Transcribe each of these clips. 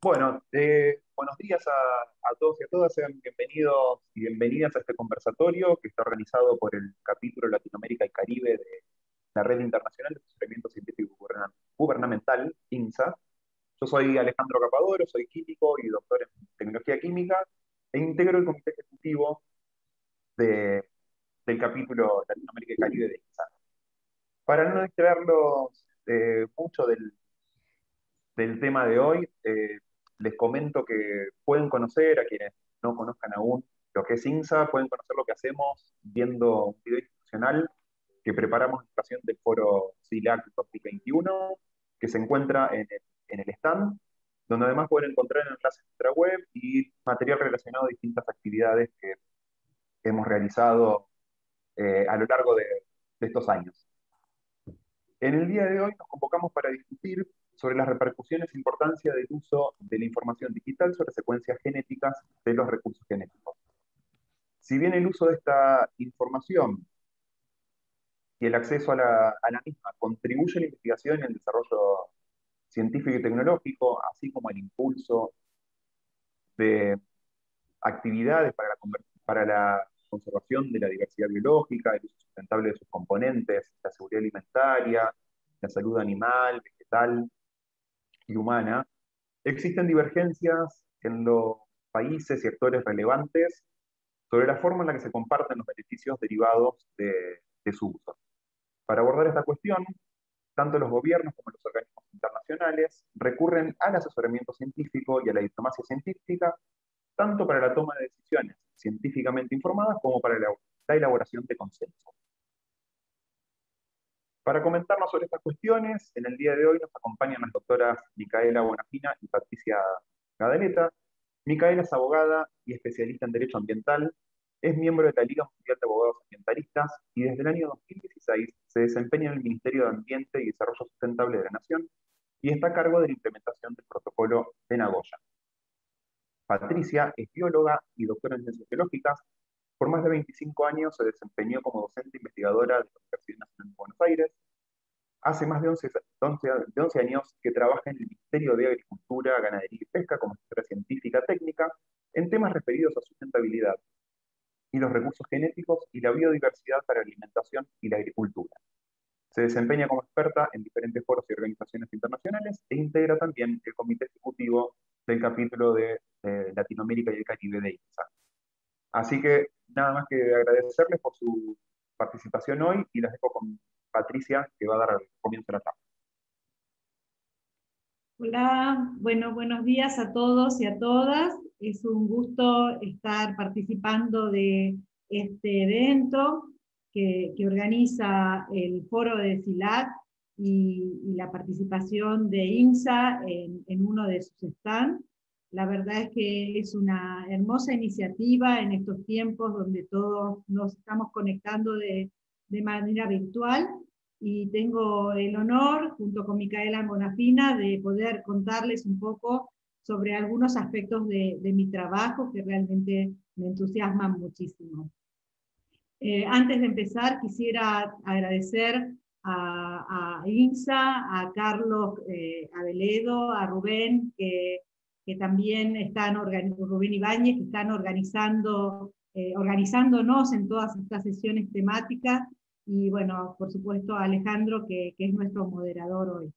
Bueno, buenos días a todos y a todas. Sean bienvenidos y bienvenidas a este conversatorio que está organizado por el capítulo Latinoamérica y Caribe de la Red Internacional de Asesoramiento Científico Gubernamental, INSA. Yo soy Alejandro Capadoro, soy químico y doctor en Tecnología Química e integro el comité ejecutivo de- del capítulo Latinoamérica y Caribe de INSA. Para no distraerlos mucho del tema de hoy, les comento que pueden conocer, a quienes no conozcan aún lo que es INSA, pueden conocer lo que hacemos viendo un video institucional que preparamos en ocasión del foro CILAC 2021, que se encuentra en el stand, donde además pueden encontrar enlaces en nuestra web y material relacionado a distintas actividades que hemos realizado a lo largo de estos años. En el día de hoy nos convocamos para discutir sobre las repercusiones e importancia del uso de la información digital sobre secuencias genéticas de los recursos genéticos. Si bien el uso de esta información y el acceso a la misma contribuye a la investigación y el desarrollo científico y tecnológico, así como el impulso de actividades para la conservación de la diversidad biológica, el uso sustentable de sus componentes, la seguridad alimentaria, la salud animal, vegetal y humana, existen divergencias en los países y actores relevantes sobre la forma en la que se comparten los beneficios derivados de su uso. Para abordar esta cuestión, tanto los gobiernos como los organismos internacionales recurren al asesoramiento científico y a la diplomacia científica, tanto para la toma de decisiones científicamente informadas como para la elaboración de consenso. Para comentarnos sobre estas cuestiones, en el día de hoy nos acompañan las doctoras Micaela Bonafina y Patricia Gadaleta. Micaela es abogada y especialista en Derecho Ambiental, es miembro de la Liga Mundial de Abogados Ambientalistas y desde el año 2016 se desempeña en el Ministerio de Ambiente y Desarrollo Sustentable de la Nación y está a cargo de la implementación del protocolo de Nagoya. Patricia es bióloga y doctora en Ciencias Biológicas. Por más de 25 años se desempeñó como docente investigadora de la Universidad Nacional de Buenos Aires. Hace más de 11 años que trabaja en el Ministerio de Agricultura, Ganadería y Pesca como asesora científica técnica en temas referidos a sustentabilidad y los recursos genéticos y la biodiversidad para la alimentación y la agricultura. Se desempeña como experta en diferentes foros y organizaciones internacionales e integra también el comité ejecutivo del capítulo de Latinoamérica y el Caribe de INSA. Así que nada más que agradecerles por su participación hoy y las dejo con Patricia, que va a dar comienzo a la charla. Hola, bueno, buenos días a todos y a todas. Es un gusto estar participando de este evento que organiza el foro de CILAC y la participación de INSA en uno de sus stands. La verdad es que es una hermosa iniciativa en estos tiempos donde todos nos estamos conectando de manera virtual y tengo el honor, junto con Micaela Bonafina, de poder contarles un poco sobre algunos aspectos de mi trabajo que realmente me entusiasman muchísimo. Antes de empezar, quisiera agradecer a INSA, a Carlos Aveledo, a Rubén, que también están Rubén Ibáñez, que están organizándonos en todas estas sesiones temáticas, y bueno, por supuesto a Alejandro, que es nuestro moderador hoy.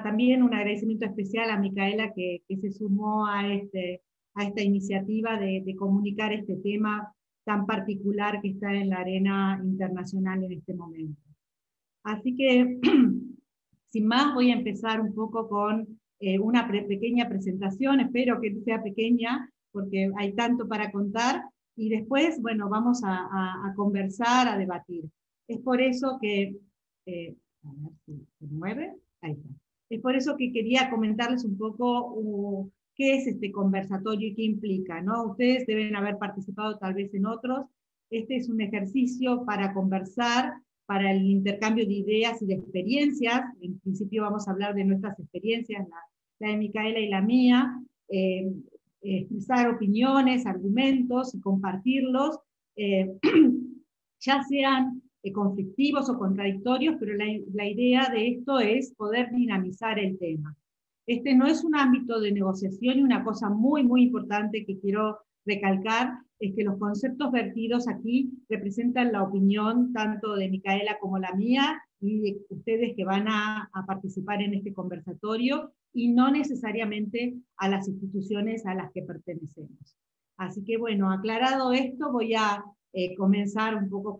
También un agradecimiento especial a Micaela que se sumó a esta iniciativa de comunicar este tema tan particular que está en la arena internacional en este momento. Así que, sin más, voy a empezar un poco con una pequeña presentación, espero que sea pequeña, porque hay tanto para contar, y después, bueno, vamos a conversar, a debatir. Es por eso que, a ver si se mueve, ahí está. Es por eso que quería comentarles un poco qué es este conversatorio y qué implica, ¿no? Ustedes deben haber participado tal vez en otros. Este es un ejercicio para conversar, para el intercambio de ideas y de experiencias. En principio vamos a hablar de nuestras experiencias, la de Micaela y la mía, expresar opiniones, argumentos y compartirlos, ya sean conflictivos o contradictorios, pero la idea de esto es poder dinamizar el tema. Este no es un ámbito de negociación, y una cosa muy, muy importante que quiero recalcar es que los conceptos vertidos aquí representan la opinión tanto de Micaela como la mía, y de ustedes que van a participar en este conversatorio, y no necesariamente a las instituciones a las que pertenecemos. Así que bueno, aclarado esto, voy a comenzar un poco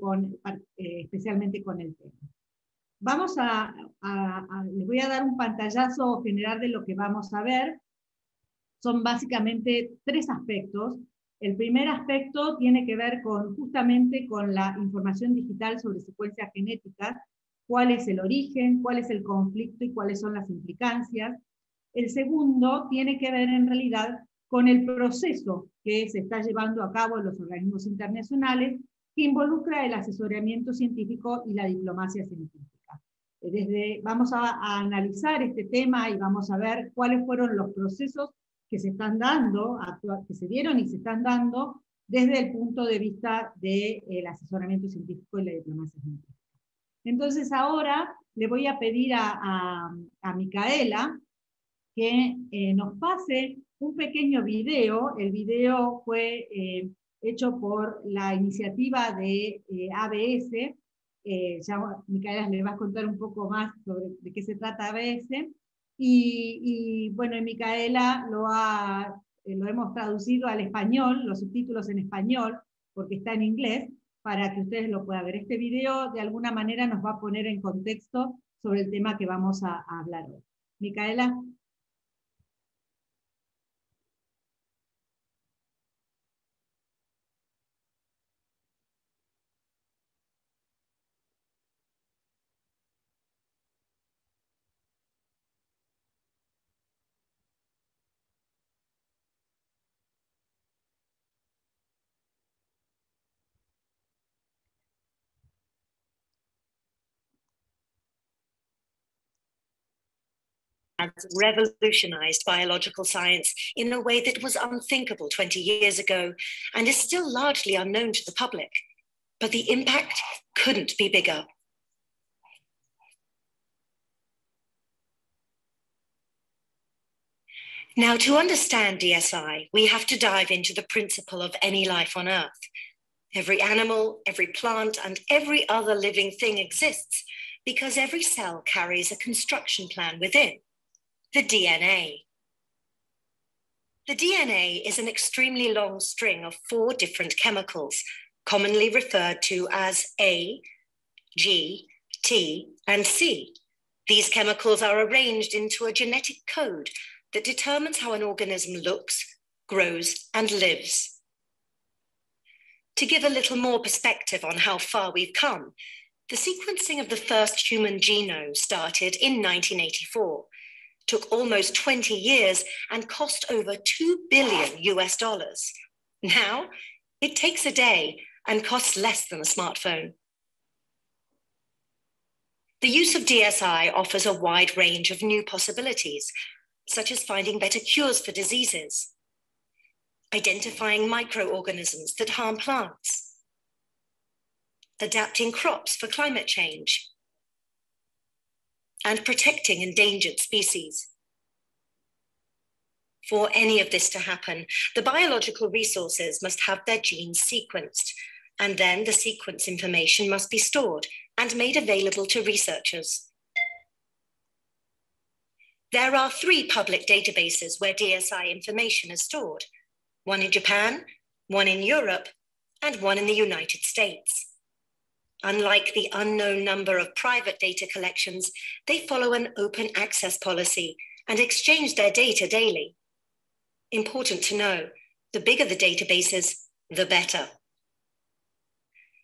especialmente con el tema. Vamos les voy a dar un pantallazo general de lo que vamos a ver. Son básicamente tres aspectos. El primer aspecto tiene que ver justamente con la información digital sobre secuencias genéticas, cuál es el origen, cuál es el conflicto y cuáles son las implicancias. El segundo tiene que ver en realidad con el proceso que se está llevando a cabo en los organismos internacionales, que involucra el asesoramiento científico y la diplomacia científica. Vamos a analizar este tema y vamos a ver cuáles fueron los procesos que se están dando, que se dieron y se están dando desde el punto de vista del asesoramiento científico y la diplomacia científica. Entonces ahora le voy a pedir a Micaela que nos pase un pequeño video. El video fue hecho por la iniciativa de ABS. Ya Micaela le va a contar un poco más sobre de qué se trata ABS. Y bueno, Micaela lo hemos traducido al español, los subtítulos en español, porque está en inglés, para que ustedes lo puedan ver. Este video de alguna manera nos va a poner en contexto sobre el tema que vamos a hablar hoy. Micaela. Has revolutionized biological science in a way that was unthinkable 20 years ago and is still largely unknown to the public. But the impact couldn't be bigger. Now, to understand DSI, we have to dive into the principle of any life on Earth. Every animal, every plant, and every other living thing exists because every cell carries a construction plan within. The DNA. The DNA is an extremely long string of 4 different chemicals, commonly referred to as A, G, T, and C. These chemicals are arranged into a genetic code that determines how an organism looks, grows, and lives. To give a little more perspective on how far we've come, the sequencing of the first human genome started in 1984. Took almost 20 years and cost over $2 billion US. Now, it takes a day and costs less than a smartphone. The use of DSI offers a wide range of new possibilities, such as finding better cures for diseases, identifying microorganisms that harm plants, adapting crops for climate change, and protecting endangered species. For any of this to happen, the biological resources must have their genes sequenced, and then the sequence information must be stored and made available to researchers. There are 3 public databases where DSI information is stored, one in Japan, one in Europe, and one in the United States. Unlike the unknown number of private data collections, they follow an open access policy and exchange their data daily. Important to know, the bigger the databases, the better.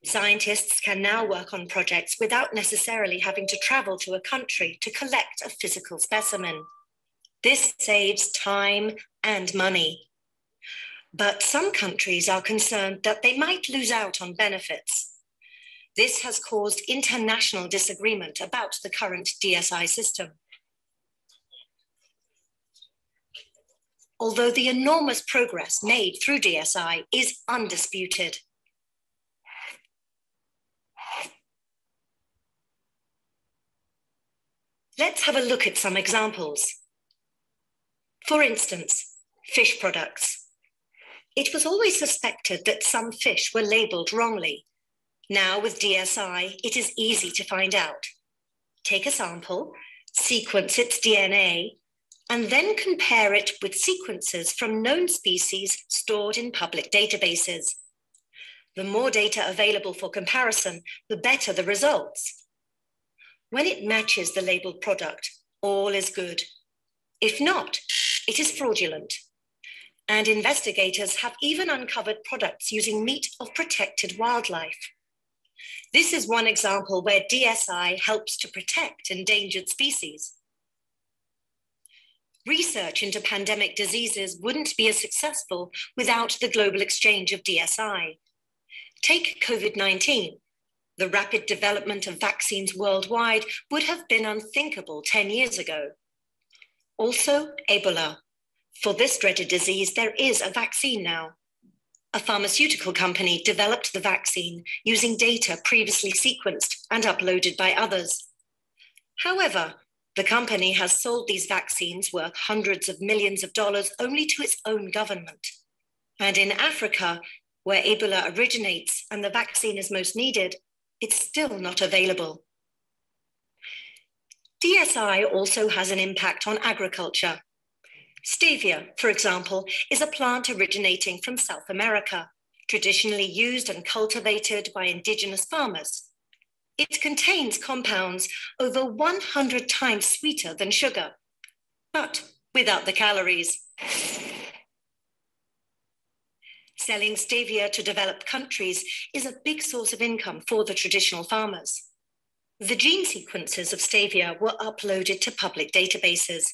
Scientists can now work on projects without necessarily having to travel to a country to collect a physical specimen. This saves time and money. But some countries are concerned that they might lose out on benefits. This has caused international disagreement about the current DSI system. Although the enormous progress made through DSI is undisputed. Let's have a look at some examples. For instance, fish products. It was always suspected that some fish were labeled wrongly. Now with DSI, it is easy to find out. Take a sample, sequence its DNA, and then compare it with sequences from known species stored in public databases. The more data available for comparison, the better the results. When it matches the labeled product, all is good. If not, it is fraudulent. And investigators have even uncovered products using meat of protected wildlife. This is one example where DSI helps to protect endangered species. Research into pandemic diseases wouldn't be as successful without the global exchange of DSI. Take COVID-19. The rapid development of vaccines worldwide would have been unthinkable 10 years ago. Also, Ebola. For this dreaded disease, there is a vaccine now. A pharmaceutical company developed the vaccine using data previously sequenced and uploaded by others. However, the company has sold these vaccines worth hundreds of millions of dollars only to its own government. And in Africa, where Ebola originates and the vaccine is most needed, it's still not available. DSI also has an impact on agriculture. Stevia, for example, is a plant originating from South America, traditionally used and cultivated by indigenous farmers. It contains compounds over 100 times sweeter than sugar, but without the calories. Selling stevia to developed countries is a big source of income for the traditional farmers. The gene sequences of stevia were uploaded to public databases.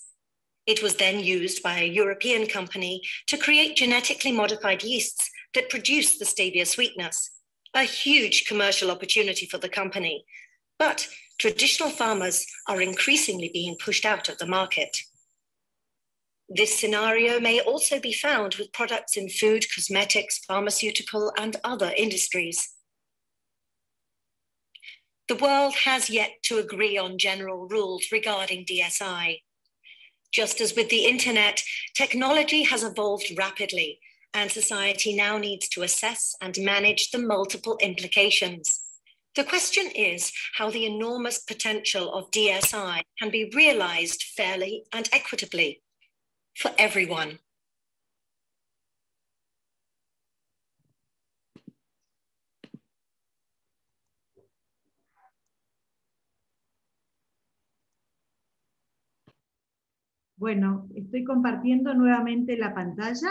It was then used by a European company to create genetically modified yeasts that produce the stevia sweetness, a huge commercial opportunity for the company. But traditional farmers are increasingly being pushed out of the market. This scenario may also be found with products in food, cosmetics, pharmaceutical, and other industries. The world has yet to agree on general rules regarding DSI. Just as with the internet, technology has evolved rapidly, and society now needs to assess and manage the multiple implications. The question is how the enormous potential of DSI can be realized fairly and equitably for everyone. Bueno, estoy compartiendo nuevamente la pantalla.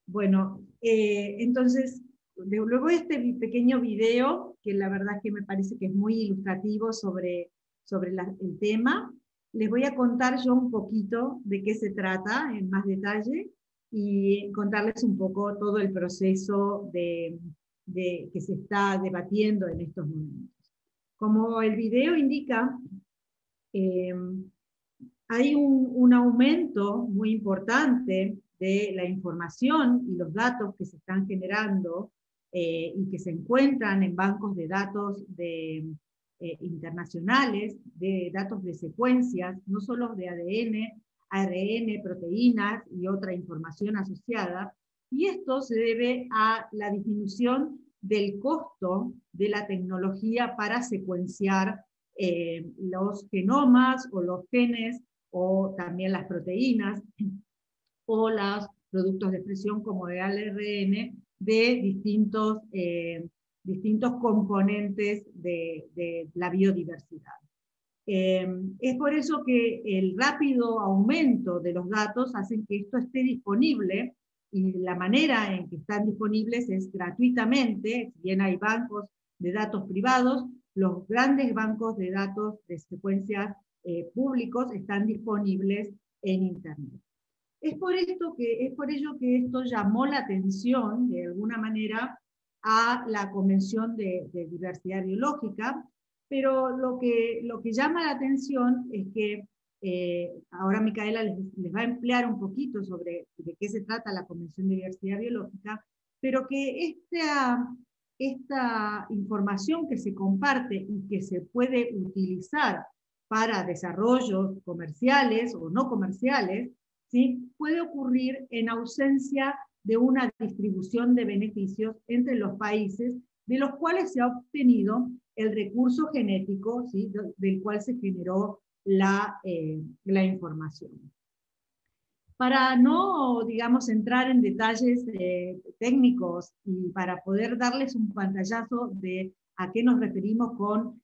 Bueno, entonces, luego de este pequeño video, que la verdad es que me parece que es muy ilustrativo sobre el tema, les voy a contar yo un poquito de qué se trata en más detalle, y contarles un poco todo el proceso que se está debatiendo en estos momentos. Como el video indica, hay un aumento muy importante de la información y los datos que se están generando y que se encuentran en bancos de datos internacionales, de datos de secuencias, no solo de ADN, ARN, proteínas y otra información asociada, y esto se debe a la disminución del costo de la tecnología para secuenciar los genomas o los genes, o también las proteínas, o los productos de expresión como el ARN de distintos componentes de la biodiversidad. Es por eso que el rápido aumento de los datos hace que esto esté disponible, y la manera en que están disponibles es gratuitamente. Si bien hay bancos de datos privados, los grandes bancos de datos de secuencias públicos están disponibles en Internet. Es por ello que esto llamó la atención, de alguna manera, a la Convención de Diversidad Biológica, pero lo que llama la atención es que ahora Micaela les va a emplear un poquito sobre de qué se trata la Convención de Diversidad Biológica, pero que esta información que se comparte y que se puede utilizar para desarrollos comerciales o no comerciales, ¿sí?, puede ocurrir en ausencia de una distribución de beneficios entre los países de los cuales se ha obtenido el recurso genético, ¿sí?, del cual se generó la información. Para no, digamos, entrar en detalles técnicos y para poder darles un pantallazo de a qué nos referimos con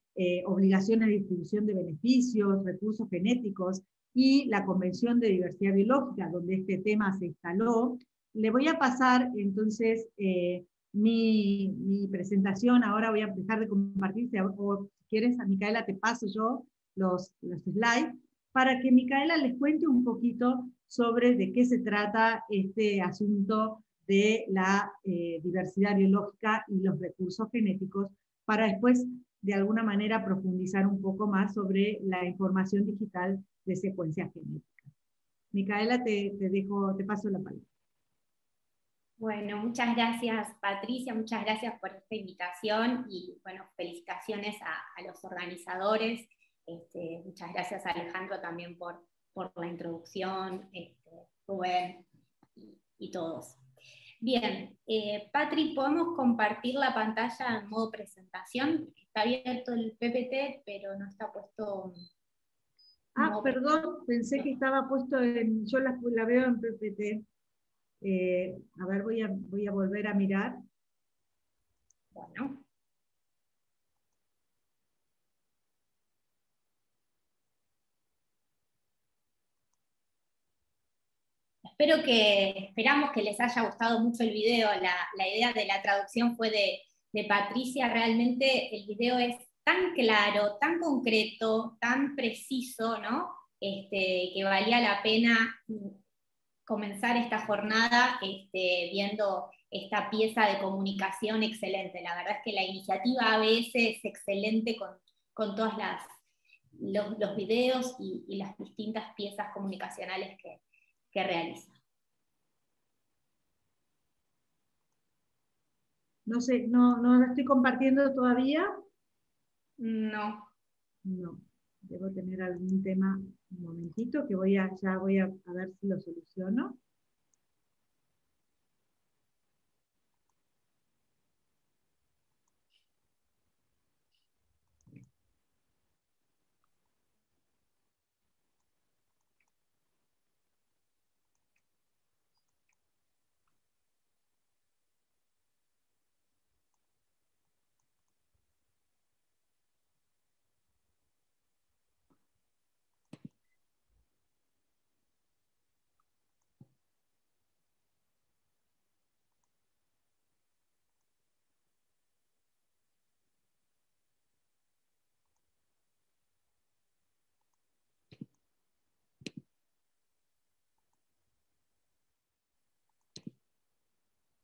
obligaciones de distribución de beneficios, recursos genéticos y la Convención de Diversidad Biológica, donde este tema se instaló, le voy a pasar entonces mi presentación. Ahora voy a dejar de compartirte, o si quieres, a Micaela te paso yo los slides, para que Micaela les cuente un poquito sobre de qué se trata este asunto de la diversidad biológica y los recursos genéticos, para después, de alguna manera, profundizar un poco más sobre la información digital de secuencia genética. Micaela, te paso la palabra. Bueno, muchas gracias Patricia, muchas gracias por esta invitación y bueno, felicitaciones a los organizadores. Muchas gracias Alejandro también por la introducción, Rubén y todos. Bien, Patri, ¿podemos compartir la pantalla en modo presentación? Está abierto el PPT, pero no está puesto... Perdón, pensé que estaba puesto en... Yo la veo en PPT. A ver, voy a volver a mirar. Bueno. Esperamos que les haya gustado mucho el video. La idea de la traducción fue de Patricia. Realmente el video es tan claro, tan concreto, tan preciso, ¿no? Que valía la pena comenzar esta jornada viendo esta pieza de comunicación excelente. La verdad es que la iniciativa ABS es excelente con todos los videos y las distintas piezas comunicacionales que realiza. No sé, no lo estoy compartiendo todavía. No. No, debo tener algún tema, un momentito, que ya voy a ver si lo soluciono.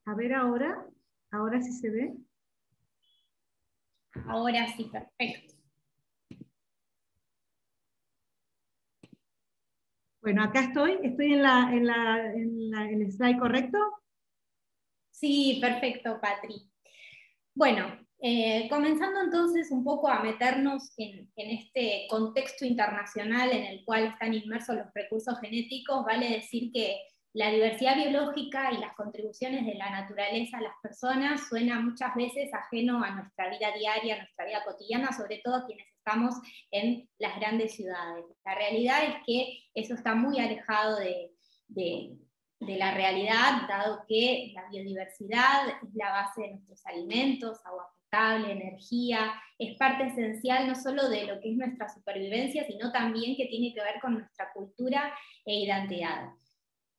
A ver ahora sí se ve. Ahora sí, perfecto. Bueno, acá estoy en el slide correcto. Sí, perfecto, Patri. Bueno, comenzando entonces un poco a meternos en este contexto internacional en el cual están inmersos los recursos genéticos, vale decir que la diversidad biológica y las contribuciones de la naturaleza a las personas suena muchas veces ajeno a nuestra vida diaria, a nuestra vida cotidiana, sobre todo quienes estamos en las grandes ciudades. La realidad es que eso está muy alejado de la realidad, dado que la biodiversidad es la base de nuestros alimentos, agua potable, energía, es parte esencial no solo de lo que es nuestra supervivencia, sino también que tiene que ver con nuestra cultura e identidad.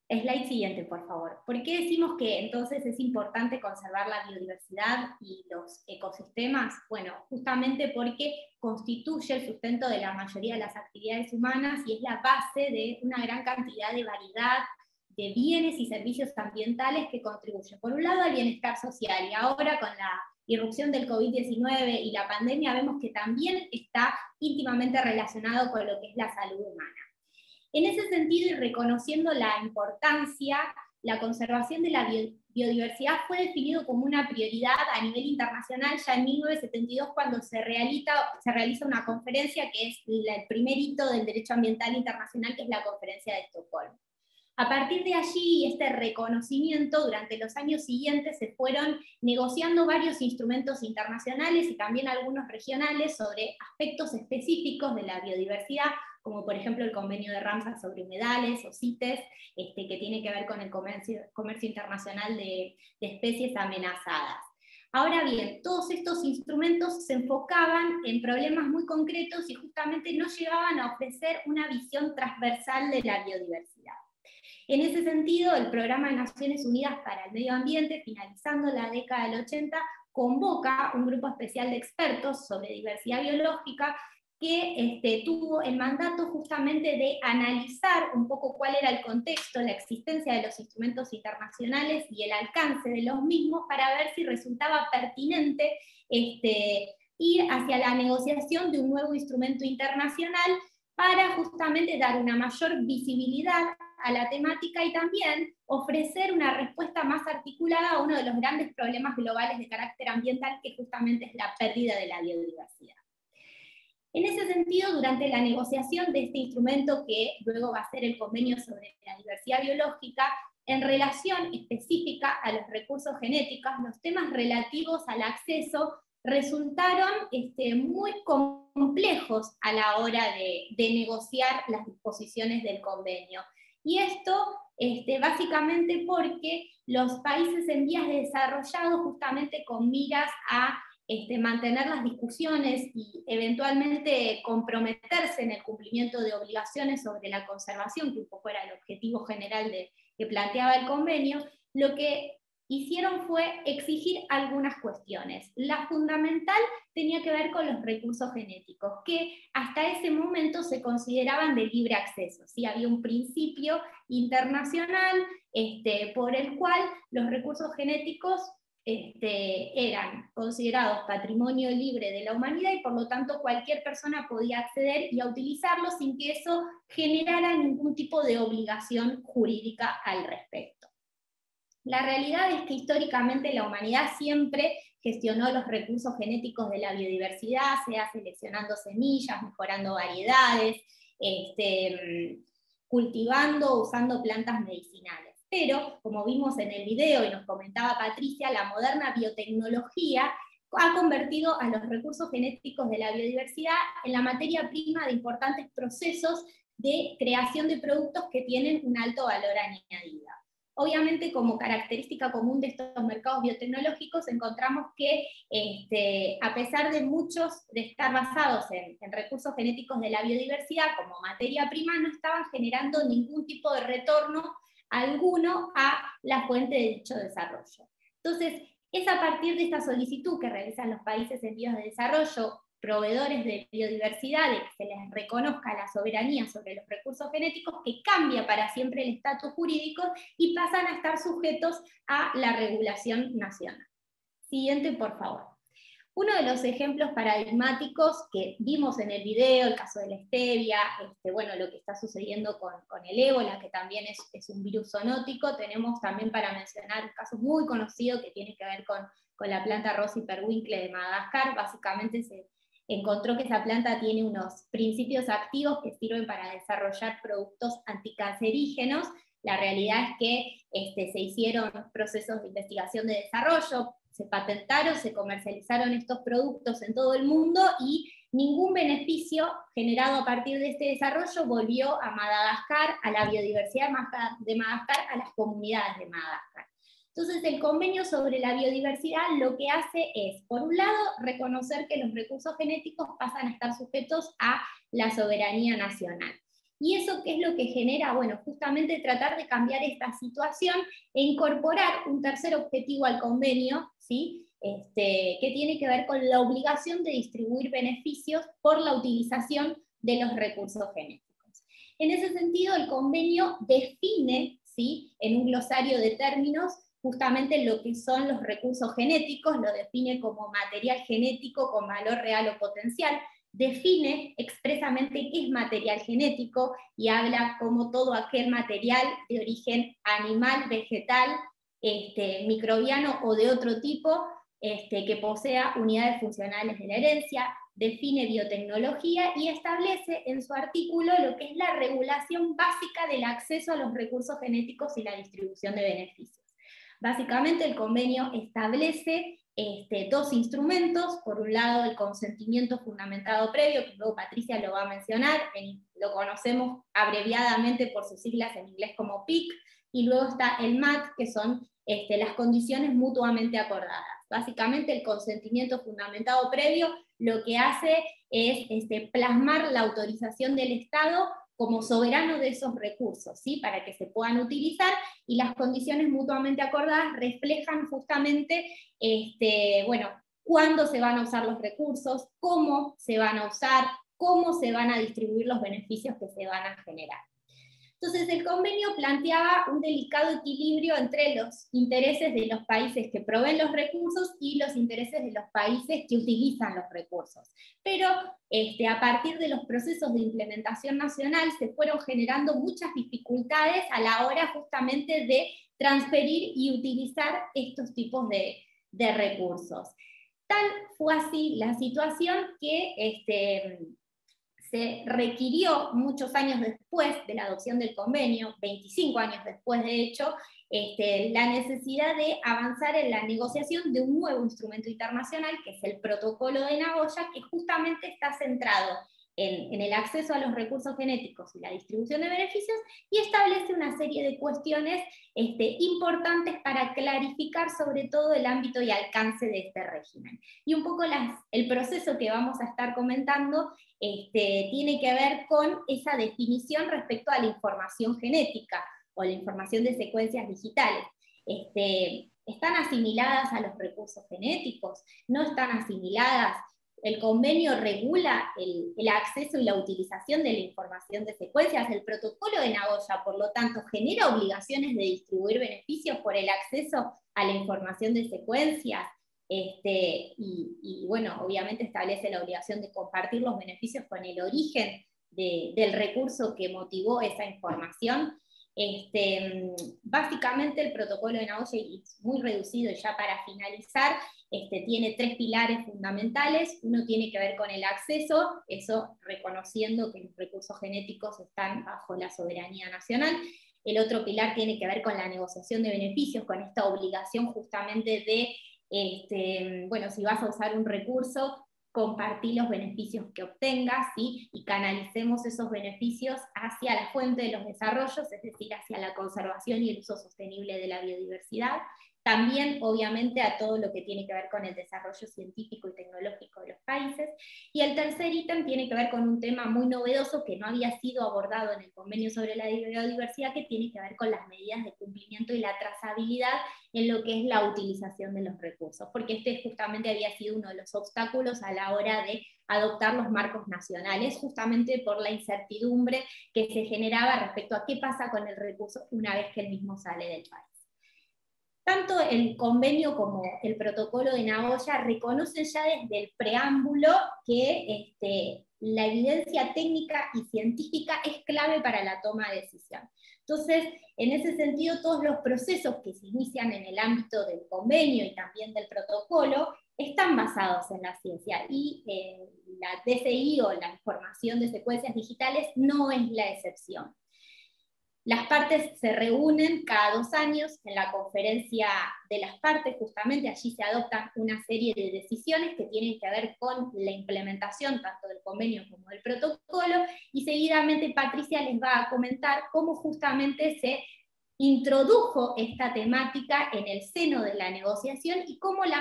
Slide siguiente, por favor. ¿Por qué decimos que entonces es importante conservar la biodiversidad y los ecosistemas? Bueno, justamente porque constituye el sustento de la mayoría de las actividades humanas y es la base de una gran cantidad de variedad de bienes y servicios ambientales que contribuyen, por un lado, al bienestar social, y ahora con la irrupción del COVID-19 y la pandemia vemos que también está íntimamente relacionado con lo que es la salud humana. En ese sentido, y reconociendo la importancia, la conservación de la biodiversidad fue definido como una prioridad a nivel internacional ya en 1972, cuando se realiza una conferencia que es el primer hito del derecho ambiental internacional, que es la Conferencia de Estocolmo. A partir de allí, este reconocimiento, durante los años siguientes se fueron negociando varios instrumentos internacionales y también algunos regionales sobre aspectos específicos de la biodiversidad, como por ejemplo el Convenio de Ramsar sobre humedales o CITES, que tiene que ver con el comercio internacional de especies amenazadas. Ahora bien, todos estos instrumentos se enfocaban en problemas muy concretos y justamente no llegaban a ofrecer una visión transversal de la biodiversidad. En ese sentido, el Programa de Naciones Unidas para el Medio Ambiente, finalizando la década del 80, convoca un grupo especial de expertos sobre diversidad biológica que tuvo el mandato justamente de analizar un poco cuál era el contexto, la existencia de los instrumentos internacionales y el alcance de los mismos, para ver si resultaba pertinente ir hacia la negociación de un nuevo instrumento internacional para justamente dar una mayor visibilidad a la temática y también ofrecer una respuesta más articulada a uno de los grandes problemas globales de carácter ambiental, que justamente es la pérdida de la biodiversidad. En ese sentido, durante la negociación de este instrumento, que luego va a ser el Convenio sobre la Diversidad Biológica, en relación específica a los recursos genéticos, los temas relativos al acceso resultaron muy complejos a la hora de negociar las disposiciones del convenio. Y esto básicamente porque los países en vías de desarrollo, justamente con miras a mantener las discusiones y eventualmente comprometerse en el cumplimiento de obligaciones sobre la conservación, que un poco era el objetivo general que planteaba el convenio, lo que hicieron fue exigir algunas cuestiones. La fundamental tenía que ver con los recursos genéticos, que hasta ese momento se consideraban de libre acceso. ¿Sí? Había un principio internacional por el cual los recursos genéticos eran considerados patrimonio libre de la humanidad y por lo tanto cualquier persona podía acceder y a utilizarlos sin que eso generara ningún tipo de obligación jurídica al respecto. La realidad es que históricamente la humanidad siempre gestionó los recursos genéticos de la biodiversidad, sea seleccionando semillas, mejorando variedades, cultivando, usando plantas medicinales. Pero, como vimos en el video y nos comentaba Patricia, la moderna biotecnología ha convertido a los recursos genéticos de la biodiversidad en la materia prima de importantes procesos de creación de productos que tienen un alto valor añadido. Obviamente, como característica común de estos mercados biotecnológicos, encontramos que a pesar de muchos de estar basados en recursos genéticos de la biodiversidad como materia prima, no estaban generando ningún tipo de retorno alguno a la fuente de dicho desarrollo. Entonces, es a partir de esta solicitud que realizan los países en vías de desarrollo, proveedores de biodiversidad, de que se les reconozca la soberanía sobre los recursos genéticos, que cambia para siempre el estatus jurídico y pasan a estar sujetos a la regulación nacional. Siguiente, por favor. Uno de los ejemplos paradigmáticos que vimos en el video, el caso de la stevia, lo que está sucediendo con el ébola, que también es un virus zoonótico, tenemos también para mencionar un caso muy conocido que tiene que ver con la planta Rosa hiperwinkle de Madagascar. Básicamente se encontró que esa planta tiene unos principios activos que sirven para desarrollar productos anticancerígenos. La realidad es que se hicieron procesos de investigación de desarrollo, se patentaron, se comercializaron estos productos en todo el mundo y ningún beneficio generado a partir de este desarrollo volvió a Madagascar, a la biodiversidad de Madagascar, a las comunidades de Madagascar. Entonces, el convenio sobre la biodiversidad lo que hace es, por un lado, reconocer que los recursos genéticos pasan a estar sujetos a la soberanía nacional. ¿Y eso qué es lo que genera? Bueno, justamente tratar de cambiar esta situación e incorporar un tercer objetivo al convenio, ¿sí? Que tiene que ver con la obligación de distribuir beneficios por la utilización de los recursos genéticos. En ese sentido, el convenio define, ¿sí?, en un glosario de términos, justamente lo que son los recursos genéticos, lo define como material genético con valor real o potencial. define expresamente qué es material genético y habla como todo aquel material de origen animal, vegetal, microbiano o de otro tipo, que posea unidades funcionales de la herencia, define biotecnología y establece en su artículo lo que es la regulación básica del acceso a los recursos genéticos y la distribución de beneficios. Básicamente el convenio establece dos instrumentos: por un lado el consentimiento fundamentado previo, que luego Patricia lo va a mencionar, lo conocemos abreviadamente por sus siglas en inglés como PIC, y luego está el MAT, que son las condiciones mutuamente acordadas. Básicamente el consentimiento fundamentado previo lo que hace es plasmar la autorización del Estado como soberano de esos recursos, ¿sí? Para que se puedan utilizar, y las condiciones mutuamente acordadas reflejan justamente cuándo se van a usar los recursos, cómo se van a usar, cómo se van a distribuir los beneficios que se van a generar. Entonces el convenio planteaba un delicado equilibrio entre los intereses de los países que proveen los recursos y los intereses de los países que utilizan los recursos. Pero a partir de los procesos de implementación nacional se fueron generando muchas dificultades a la hora justamente de transferir y utilizar estos tipos de recursos. Tal fue así la situación que se requirió muchos años después de la adopción del convenio, 25 años después de hecho, la necesidad de avanzar en la negociación de un nuevo instrumento internacional, que es el Protocolo de Nagoya, que justamente está centrado en el acceso a los recursos genéticos y la distribución de beneficios, y establece una serie de cuestiones importantes para clarificar sobre todo el ámbito y alcance de este régimen. Y un poco el proceso que vamos a estar comentando tiene que ver con esa definición respecto a la información genética, o la información de secuencias digitales. ¿Están asimiladas a los recursos genéticos? ¿No están asimiladas? El convenio regula el acceso y la utilización de la información de secuencias. El protocolo de Nagoya, por lo tanto, genera obligaciones de distribuir beneficios por el acceso a la información de secuencias, y bueno, obviamente establece la obligación de compartir los beneficios con el origen del recurso que motivó esa información. Básicamente el protocolo de Nagoya, y muy reducido ya para finalizar, tiene 3 pilares fundamentales. Uno tiene que ver con el acceso, eso reconociendo que los recursos genéticos están bajo la soberanía nacional. El otro pilar tiene que ver con la negociación de beneficios, con esta obligación justamente de, si vas a usar un recurso, compartir los beneficios que obtengas, ¿sí? Y canalicemos esos beneficios hacia la fuente de los desarrollos, es decir, hacia la conservación y el uso sostenible de la biodiversidad. También, obviamente, a todo lo que tiene que ver con el desarrollo científico y tecnológico de los países. Y el tercer ítem tiene que ver con un tema muy novedoso que no había sido abordado en el convenio sobre la biodiversidad, que tiene que ver con las medidas de cumplimiento y la trazabilidad en lo que es la utilización de los recursos, porque justamente había sido uno de los obstáculos a la hora de adoptar los marcos nacionales, justamente por la incertidumbre que se generaba respecto a qué pasa con el recurso una vez que el mismo sale del país. Tanto el convenio como el protocolo de Nagoya reconocen ya desde el preámbulo que la evidencia técnica y científica es clave para la toma de decisión. Entonces, en ese sentido, todos los procesos que se inician en el ámbito del convenio y también del protocolo están basados en la ciencia, y la DCI, o la información de secuencias digitales, no es la excepción. Las partes se reúnen cada 2 años en la conferencia de las partes, justamente allí se adoptan una serie de decisiones que tienen que ver con la implementación tanto del convenio como del protocolo, y seguidamente Patricia les va a comentar cómo justamente se introdujo esta temática en el seno de la negociación y cómo las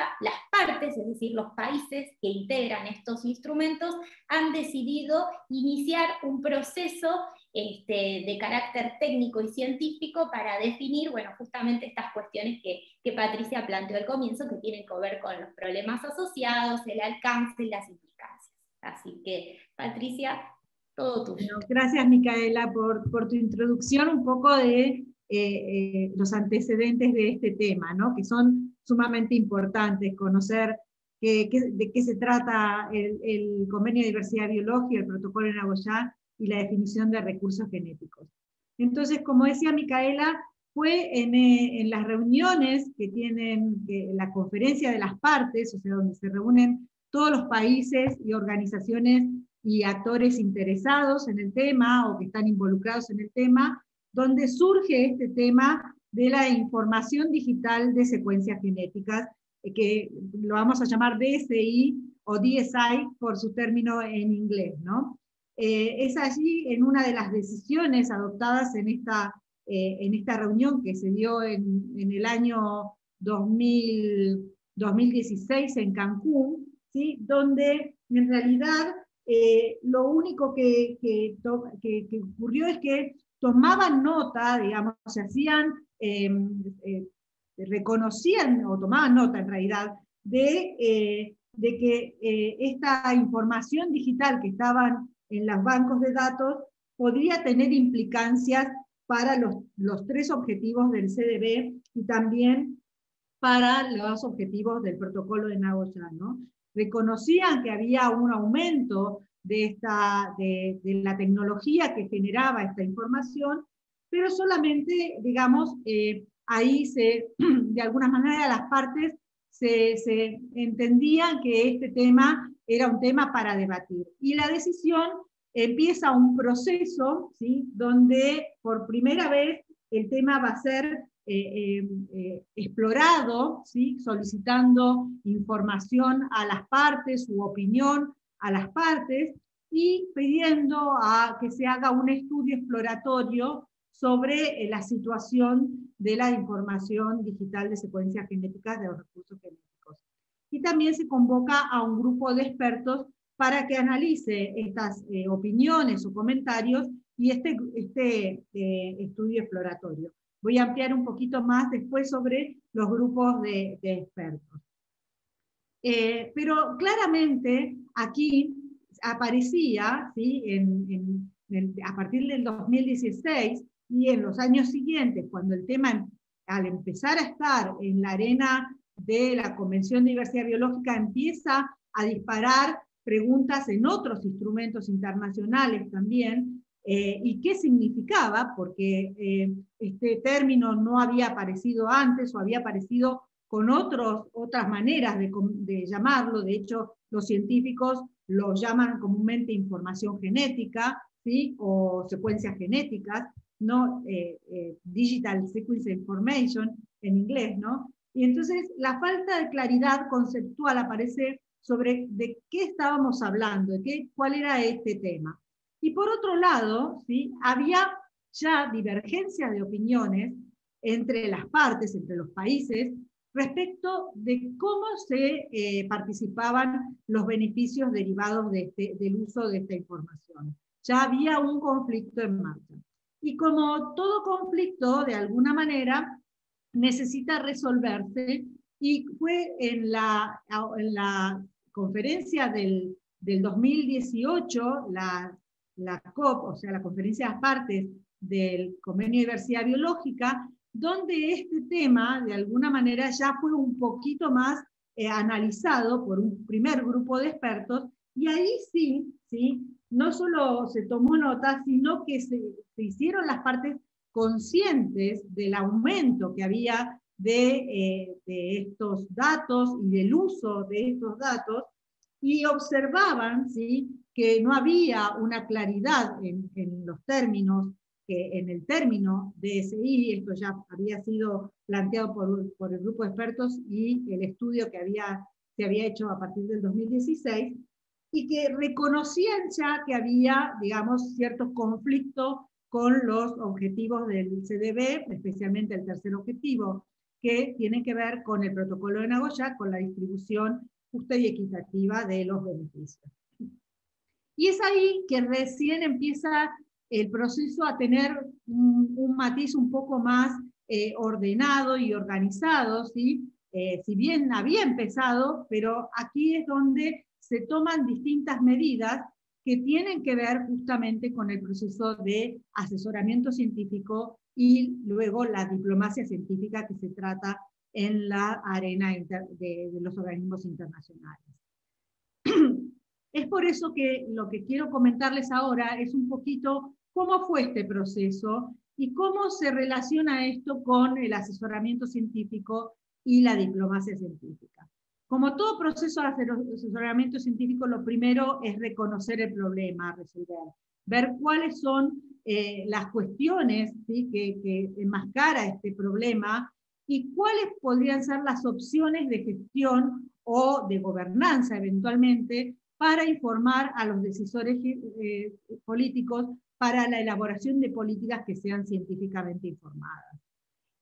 partes, es decir, los países que integran estos instrumentos, han decidido iniciar un proceso de carácter técnico y científico para definir, bueno, justamente estas cuestiones que Patricia planteó al comienzo, que tienen que ver con los problemas asociados, el alcance y las implicancias. Así que, Patricia, todo tuyo. Bueno, gracias, Micaela, por tu introducción, un poco de los antecedentes de este tema, ¿no? Que son sumamente importantes, conocer de qué se trata el Convenio de Diversidad Biológica, el Protocolo de Nagoya y la definición de recursos genéticos. Entonces, como decía Micaela, fue en las reuniones que tienen la conferencia de las partes, o sea, donde se reúnen todos los países y organizaciones y actores interesados en el tema o que están involucrados en el tema, donde surge este tema de la información digital de secuencias genéticas, que lo vamos a llamar DSI o DSI por su término en inglés, ¿no? Es allí en una de las decisiones adoptadas en esta reunión que se dio en el año 2016 en Cancún, ¿sí? Donde en realidad lo único que ocurrió es que tomaban nota, digamos, se hacían, reconocían o tomaban nota en realidad de que esta información digital que estaban en los bancos de datos podría tener implicancias para los 3 objetivos del CDB y también para los objetivos del protocolo de Nagoya, ¿no? Reconocían que había un aumento de la tecnología que generaba esta información, pero solamente, digamos, ahí de alguna manera las partes se entendían que este tema era un tema para debatir. Y la decisión empieza un proceso, ¿sí? Donde por primera vez el tema va a ser explorado, ¿sí? Solicitando información a las partes, su opinión a las partes, y pidiendo que se haga un estudio exploratorio sobre la situación de la información digital de secuencias genéticas de los recursos genéticos. Y también se convoca a un grupo de expertos para que analice estas opiniones o comentarios y este estudio exploratorio. Voy a ampliar un poquito más después sobre los grupos de expertos. Pero claramente aquí aparecía, ¿sí? A partir del 2016 y en los años siguientes, cuando el tema, al empezar a estar en la arena de la Convención de Diversidad Biológica, empieza a disparar preguntas en otros instrumentos internacionales también, y qué significaba, porque este término no había aparecido antes o había aparecido con otras maneras de llamarlo. De hecho, los científicos lo llaman comúnmente información genética, ¿sí? O secuencias genéticas, ¿no? Digital Sequence Information en inglés, ¿no? Y entonces la falta de claridad conceptual aparece sobre de qué estábamos hablando, cuál era este tema. Y por otro lado, ¿sí? Había ya divergencias de opiniones entre las partes, entre los países, respecto de cómo se participaban los beneficios derivados del uso de esta información. Ya había un conflicto en marcha. Y como todo conflicto, de alguna manera, necesita resolverse, y fue en la conferencia del 2018, la COP, o sea, la conferencia de las partes del Convenio de Diversidad Biológica, donde este tema, de alguna manera, ya fue un poquito más analizado por un primer grupo de expertos, y ahí sí, no solo se tomó nota, sino que se hicieron las partes conscientes del aumento que había de estos datos y del uso de estos datos, y observaban, ¿sí? Que no había una claridad en los términos, que en el término DSI, esto ya había sido planteado por el grupo de expertos y el estudio que se había hecho a partir del 2016, y que reconocían ya que había, digamos, cierto conflicto con los objetivos del CDB, especialmente el tercer objetivo, que tiene que ver con el protocolo de Nagoya, con la distribución justa y equitativa de los beneficios. Y es ahí que recién empieza el proceso a tener un matiz un poco más ordenado y organizado, ¿sí? Si bien había empezado, pero aquí es donde se toman distintas medidas que tienen que ver justamente con el proceso de asesoramiento científico y luego la diplomacia científica que se trata en la arena de los organismos internacionales. Es por eso que lo que quiero comentarles ahora es un poquito cómo fue este proceso y cómo se relaciona esto con el asesoramiento científico y la diplomacia científica. Como todo proceso de asesoramiento científico, lo primero es reconocer el problema a resolver, ver cuáles son las cuestiones, ¿sí?, que enmascara este problema y cuáles podrían ser las opciones de gestión o de gobernanza eventualmente para informar a los decisores políticos para la elaboración de políticas que sean científicamente informadas.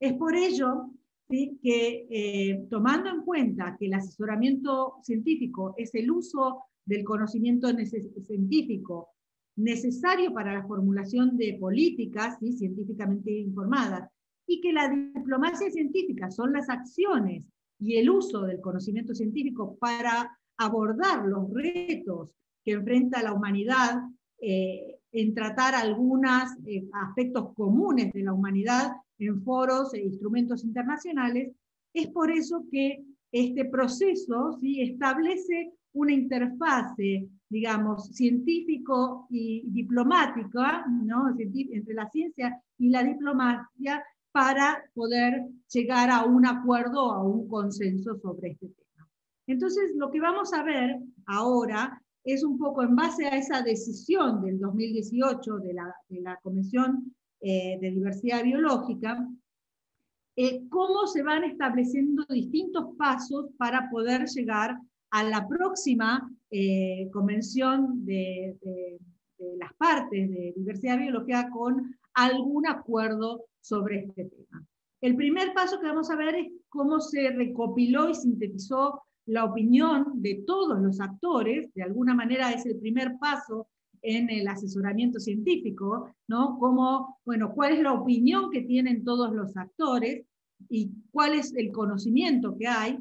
Es por ello, ¿sí?, que tomando en cuenta que el asesoramiento científico es el uso del conocimiento científico necesario para la formulación de políticas, ¿sí?, científicamente informadas, y que la diplomacia científica son las acciones y el uso del conocimiento científico para abordar los retos que enfrenta la humanidad en tratar algunos aspectos comunes de la humanidad en foros e instrumentos internacionales, es por eso que este proceso, ¿sí?, establece una interfase, digamos, científico y diplomática, ¿no?, entre la ciencia y la diplomacia, para poder llegar a un acuerdo o a un consenso sobre este tema. Entonces, lo que vamos a ver ahora es un poco en base a esa decisión del 2018 de la Convención de Diversidad Biológica, cómo se van estableciendo distintos pasos para poder llegar a la próxima convención de las partes de diversidad biológica con algún acuerdo sobre este tema. El primer paso que vamos a ver es cómo se recopiló y sintetizó la opinión de todos los actores. De alguna manera es el primer paso en el asesoramiento científico, ¿no? Como, bueno, cuál es la opinión que tienen todos los actores y cuál es el conocimiento que hay.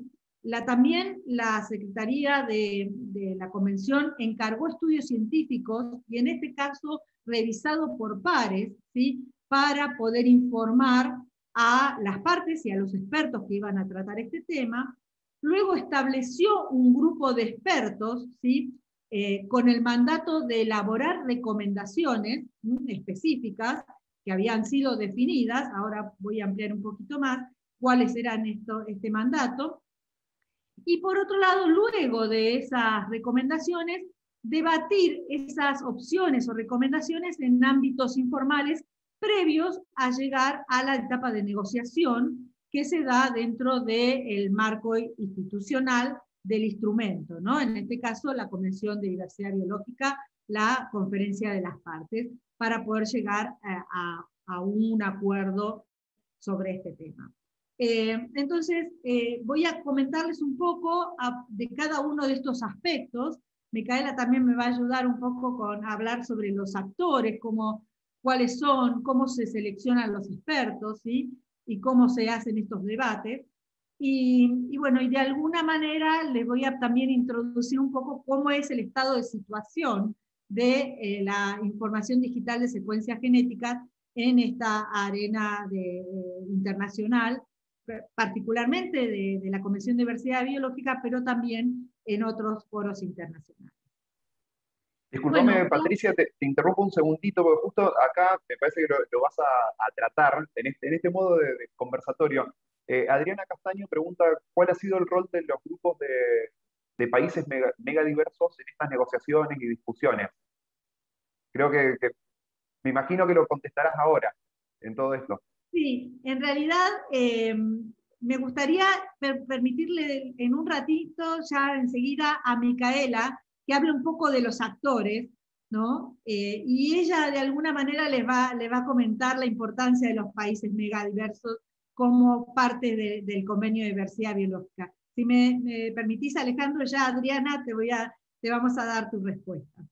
También la Secretaría de la Convención encargó estudios científicos, y en este caso revisado por pares, ¿sí?, para poder informar a las partes y a los expertos que iban a tratar este tema. Luego estableció un grupo de expertos, ¿sí?, con el mandato de elaborar recomendaciones específicas que habían sido definidas. Ahora voy a ampliar un poquito más cuáles eran este mandato. Y por otro lado, luego de esas recomendaciones, debatir esas opciones o recomendaciones en ámbitos informales previos a llegar a la etapa de negociación que se da dentro del marco institucional del instrumento, ¿no? En este caso, la Convención de Diversidad Biológica, la Conferencia de las Partes, para poder llegar a un acuerdo sobre este tema. Entonces, voy a comentarles un poco de cada uno de estos aspectos. Micaela también me va a ayudar un poco con hablar sobre los actores, cuáles son, cómo se seleccionan los expertos, ¿sí?, y cómo se hacen estos debates. Y bueno, y de alguna manera les voy a también introducir un poco cómo es el estado de situación de la información digital de secuencias genéticas en esta arena internacional, particularmente de la Convención de Diversidad Biológica, pero también en otros foros internacionales. Disculpame, Bueno, Patricia, te interrumpo un segundito, porque justo acá me parece que lo vas a tratar en este modo de conversatorio. Adriana Castaño pregunta cuál ha sido el rol de los grupos de países mega diversos en estas negociaciones y discusiones. Creo que me imagino que lo contestarás ahora en todo esto. Sí, en realidad me gustaría permitirle en un ratito, ya enseguida, a Micaela, que hable un poco de los actores, ¿no? Y ella de alguna manera le va a comentar la importancia de los países megadiversos como parte del convenio de diversidad biológica. Si me permitís, Alejandro, ya Adriana, te vamos a dar tu respuesta.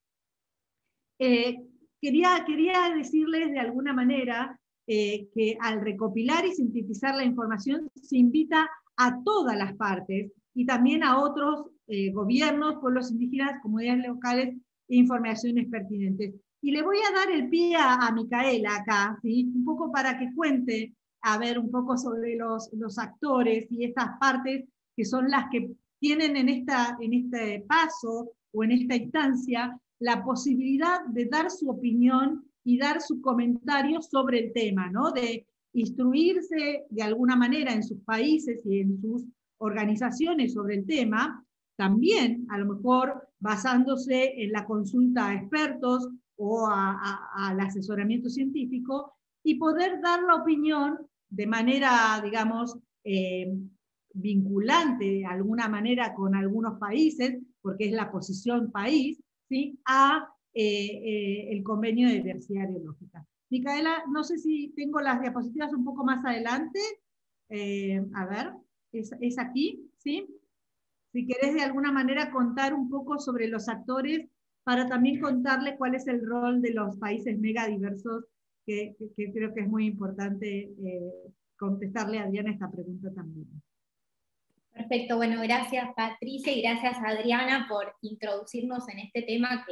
Quería decirles de alguna manera que al recopilar y sintetizar la información se invita a todas las partes y también a otros gobiernos, pueblos indígenas, comunidades locales e informaciones pertinentes. Y le voy a dar el pie a Micaela acá, ¿sí?, un poco para que cuente a ver un poco sobre los actores y estas partes que son las que tienen en este paso o en esta instancia la posibilidad de dar su opinión y dar su comentario sobre el tema, ¿no? De instruirse de alguna manera en sus países y en sus organizaciones sobre el tema, también a lo mejor basándose en la consulta a expertos o al asesoramiento científico, y poder dar la opinión de manera, digamos, vinculante de alguna manera con algunos países, porque es la posición país, ¿sí? A el convenio de diversidad biológica. Micaela, no sé si tengo las diapositivas un poco más adelante. A ver, es aquí, ¿sí? Si querés de alguna manera contar un poco sobre los actores, para también contarle cuál es el rol de los países megadiversos, que creo que es muy importante contestarle a Adriana esta pregunta también. Perfecto, bueno, gracias Patricia y gracias Adriana por introducirnos en este tema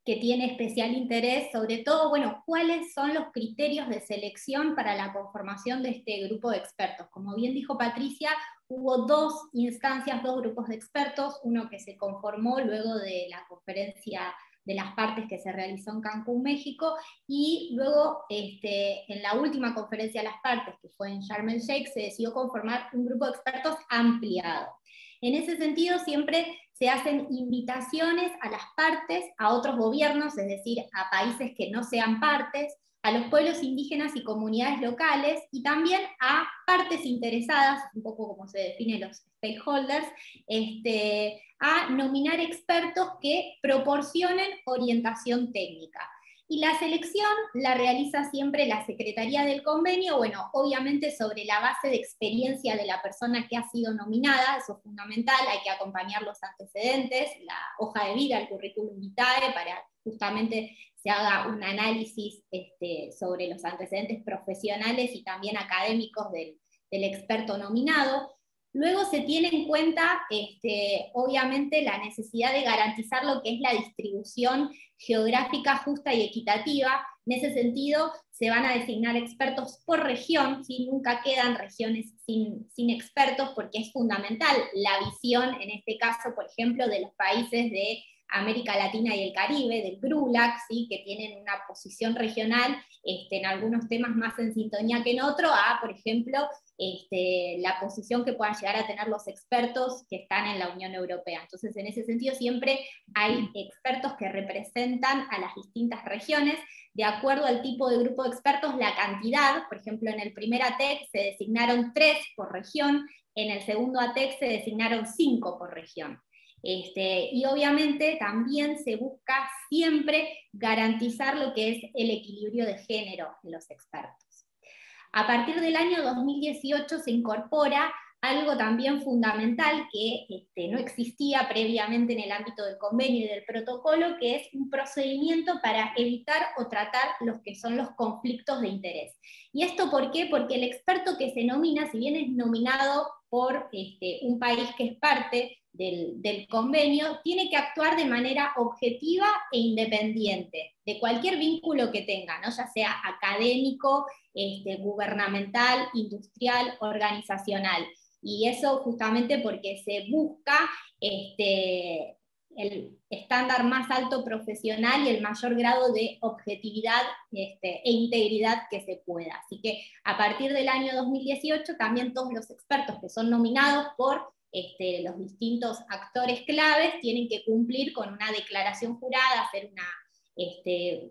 que tiene especial interés, sobre todo, bueno, cuáles son los criterios de selección para la conformación de este grupo de expertos. Como bien dijo Patricia, hubo dos instancias, dos grupos de expertos, uno que se conformó luego de la conferencia de las partes que se realizó en Cancún, México, y luego en la última conferencia de las partes, que fue en Sharm el Sheikh, se decidió conformar un grupo de expertos ampliado. En ese sentido, siempre se hacen invitaciones a las partes, a otros gobiernos, es decir, a países que no sean partes, a los pueblos indígenas y comunidades locales, y también a partes interesadas, un poco como se definen los stakeholders, a nominar expertos que proporcionen orientación técnica. Y la selección la realiza siempre la Secretaría del Convenio, bueno, obviamente sobre la base de experiencia de la persona que ha sido nominada, eso es fundamental, hay que acompañar los antecedentes, la hoja de vida, el currículum vitae, para justamente se haga un análisis sobre los antecedentes profesionales y también académicos del experto nominado. Luego se tiene en cuenta, obviamente, la necesidad de garantizar lo que es la distribución geográfica justa y equitativa. En ese sentido, se van a designar expertos por región, ¿sí? Nunca quedan regiones sin expertos, porque es fundamental la visión, en este caso, por ejemplo, de los países de América Latina y el Caribe, del BRULAC, ¿sí? Que tienen una posición regional en algunos temas más en sintonía que en otro, a, por ejemplo, la posición que puedan llegar a tener los expertos que están en la Unión Europea. Entonces, en ese sentido, siempre hay expertos que representan a las distintas regiones. De acuerdo al tipo de grupo de expertos, la cantidad, por ejemplo, en el primer ATEC se designaron 3 por región, en el segundo ATEC se designaron 5 por región. Y obviamente también se busca siempre garantizar lo que es el equilibrio de género en los expertos. A partir del año 2018 se incorpora algo también fundamental que no existía previamente en el ámbito del convenio y del protocolo, que es un procedimiento para evitar o tratar los que son los conflictos de interés. ¿Y esto por qué? Porque el experto que se nomina, si bien es nominado por un país que es parte del convenio, tiene que actuar de manera objetiva e independiente de cualquier vínculo que tenga, ¿no? Ya sea académico, gubernamental, industrial, organizacional. Y eso justamente porque se busca el estándar más alto profesional y el mayor grado de objetividad e integridad que se pueda. Así que a partir del año 2018 también todos los expertos que son nominados por los distintos actores claves tienen que cumplir con una declaración jurada, hacer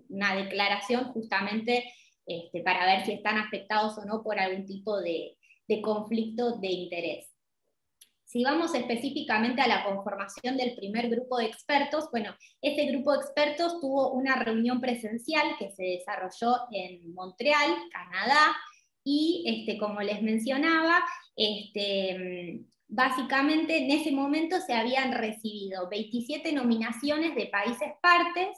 una declaración justamente para ver si están afectados o no por algún tipo de conflicto de interés. Si vamos específicamente a la conformación del primer grupo de expertos, bueno, este grupo de expertos tuvo una reunión presencial que se desarrolló en Montreal, Canadá, y como les mencionaba, básicamente en ese momento se habían recibido 27 nominaciones de países partes.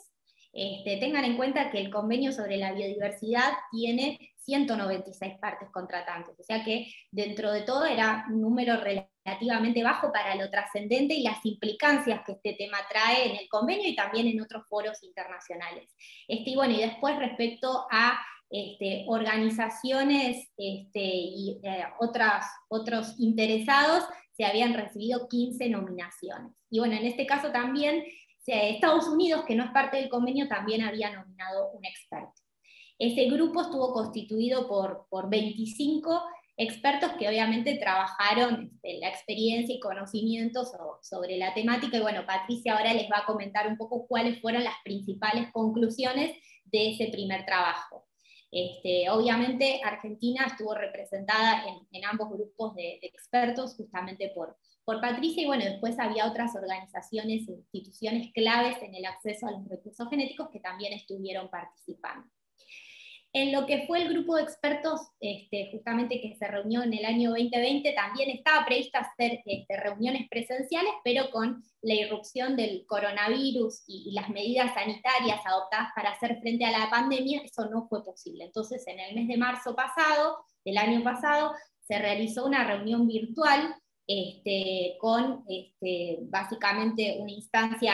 Tengan en cuenta que el convenio sobre la biodiversidad tiene 196 partes contratantes, o sea que dentro de todo era un número relativamente bajo para lo trascendente y las implicancias que este tema trae en el convenio y también en otros foros internacionales. Y bueno, y después respecto a organizaciones y otros interesados, se habían recibido 15 nominaciones. Y bueno, en este caso también Estados Unidos, que no es parte del convenio, también había nominado un experto. Ese grupo estuvo constituido por 25 expertos que obviamente trabajaron la experiencia y conocimientos sobre la temática, y bueno, Patricia ahora les va a comentar un poco cuáles fueron las principales conclusiones de ese primer trabajo. Obviamente Argentina estuvo representada en ambos grupos de expertos, justamente por Patricia, y bueno, después había otras organizaciones e instituciones claves en el acceso a los recursos genéticos que también estuvieron participando. En lo que fue el grupo de expertos, justamente que se reunió en el año 2020, también estaba prevista hacer reuniones presenciales, pero con la irrupción del coronavirus y las medidas sanitarias adoptadas para hacer frente a la pandemia, eso no fue posible. Entonces, en el mes de marzo pasado, del año pasado, se realizó una reunión virtual con básicamente una instancia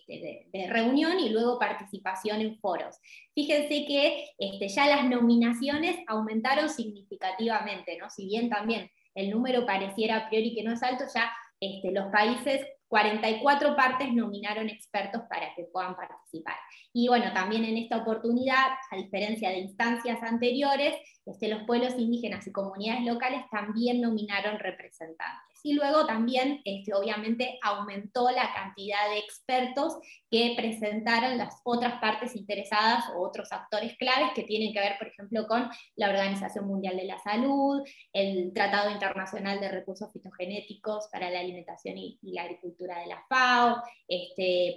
de reunión y luego participación en foros. Fíjense que ya las nominaciones aumentaron significativamente, ¿no? Si bien también el número pareciera a priori que no es alto, ya los países, 44 partes nominaron expertos para que puedan participar. Y bueno, también en esta oportunidad, a diferencia de instancias anteriores, los pueblos indígenas y comunidades locales también nominaron representantes. Y luego también, obviamente, aumentó la cantidad de expertos que presentaron las otras partes interesadas o otros actores claves que tienen que ver, por ejemplo, con la Organización Mundial de la Salud, el Tratado Internacional de Recursos Fitogenéticos para la Alimentación y la Agricultura de la FAO,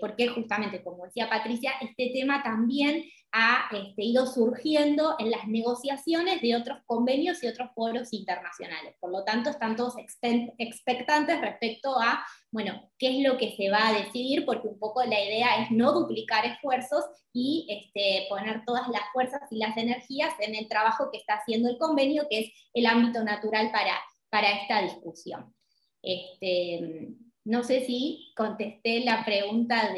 porque justamente, como decía Patricia, este tema también ha ido surgiendo en las negociaciones de otros convenios y otros foros internacionales. Por lo tanto, están todos expectantes respecto a, bueno, qué es lo que se va a decidir, porque un poco la idea es no duplicar esfuerzos y poner todas las fuerzas y las energías en el trabajo que está haciendo el convenio, que es el ámbito natural para esta discusión. No sé si contesté la pregunta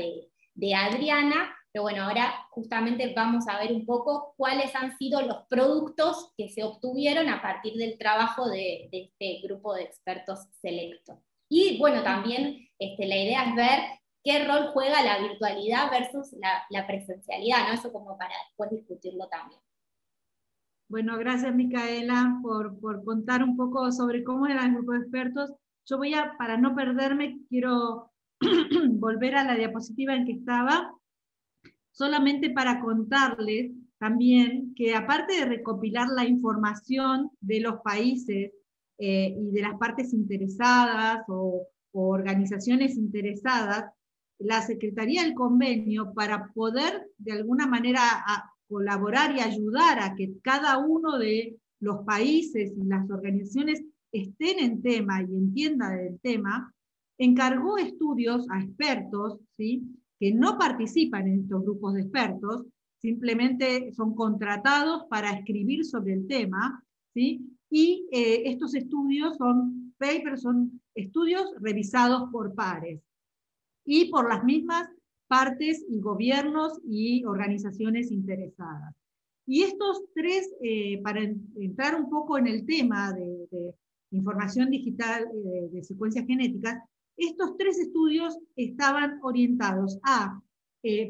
de Adriana, pero bueno, ahora justamente vamos a ver un poco cuáles han sido los productos que se obtuvieron a partir del trabajo de este grupo de expertos selectos. Y bueno, también la idea es ver qué rol juega la virtualidad versus la presencialidad, ¿no? Eso como para después discutirlo también. Bueno, gracias Micaela por contar un poco sobre cómo era el grupo de expertos. Yo voy a, para no perderme, quiero volver a la diapositiva en que estaba, solamente para contarles también que aparte de recopilar la información de los países y de las partes interesadas o organizaciones interesadas, la Secretaría del Convenio, para poder de alguna manera colaborar y ayudar a que cada uno de los países y las organizaciones estén en tema y entiendan del tema, encargó estudios a expertos, ¿sí?, que no participan en estos grupos de expertos, simplemente son contratados para escribir sobre el tema, ¿sí? Y estos estudios son papers, son estudios revisados por pares y por las mismas partes y gobiernos y organizaciones interesadas. Y estos tres, para entrar un poco en el tema de información digital de secuencias genéticas, estos tres estudios estaban orientados a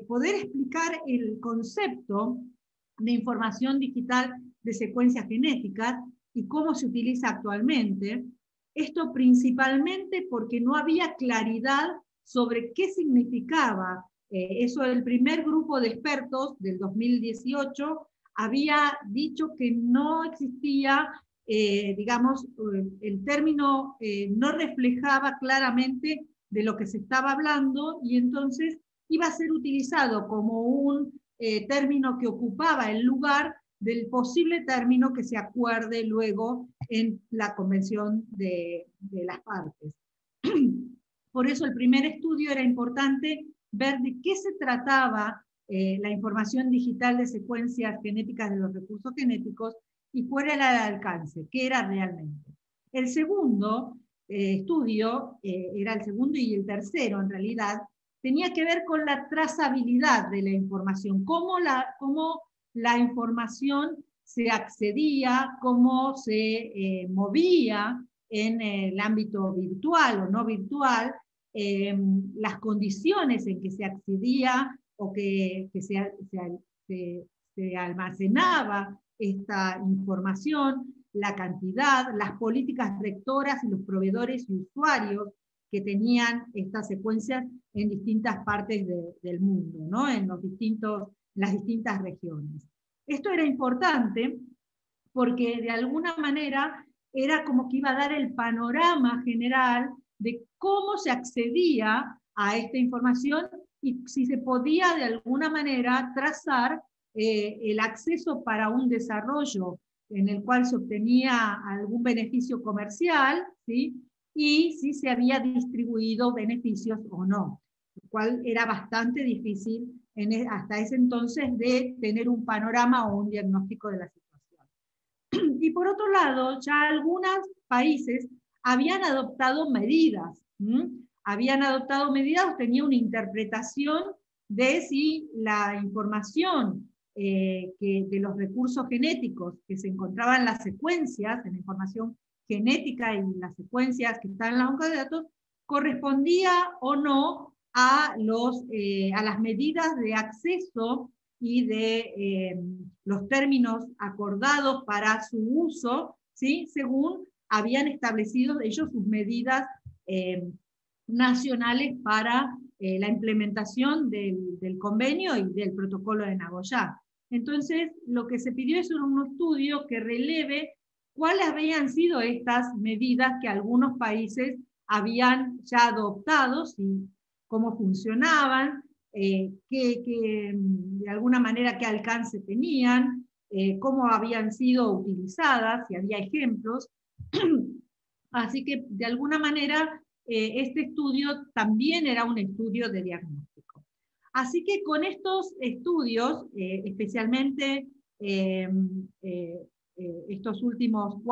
poder explicar el concepto de información digital de secuencias genéticas y cómo se utiliza actualmente. Esto principalmente porque no había claridad sobre qué significaba. Eso el primer grupo de expertos del 2018 había dicho que no existía, digamos, el término no reflejaba claramente de lo que se estaba hablando, y entonces iba a ser utilizado como un término que ocupaba el lugar del posible término que se acuerde luego en la convención de las partes. Por eso el primer estudio era importante ver de qué se trataba la información digital de secuencias genéticas de los recursos genéticos y cuál era el alcance, qué era realmente. El segundo estudio, era el segundo y el tercero en realidad, tenía que ver con la trazabilidad de la información, cómo la información se accedía, cómo se movía en el ámbito virtual o no virtual, las condiciones en que se accedía o que se almacenaba esta información, la cantidad, las políticas rectoras y los proveedores y usuarios que tenían estas secuencias en distintas partes del mundo, ¿no? En las distintas regiones. Esto era importante porque de alguna manera era como que iba a dar el panorama general de cómo se accedía a esta información y si se podía de alguna manera trazar el acceso para un desarrollo en el cual se obtenía algún beneficio comercial, ¿sí? Y si se había distribuido beneficios o no, lo cual era bastante difícil hasta ese entonces de tener un panorama o un diagnóstico de la situación. Y por otro lado, ya algunos países habían adoptado medidas, tenían una interpretación de si la información de los recursos genéticos que se encontraban en las secuencias, en la información genética y las secuencias que están en la hoja de datos, correspondía o no a las medidas de acceso y de los términos acordados para su uso, ¿sí? Según habían establecido ellos sus medidas nacionales para la implementación del convenio y del protocolo de Nagoya. Entonces, lo que se pidió es un estudio que releve cuáles habían sido estas medidas que algunos países habían ya adoptado, y cómo funcionaban, de alguna manera qué alcance tenían, cómo habían sido utilizadas, si había ejemplos. Así que, de alguna manera, este estudio también era un estudio de diagnóstico. Así que con estos estudios, especialmente estos últimos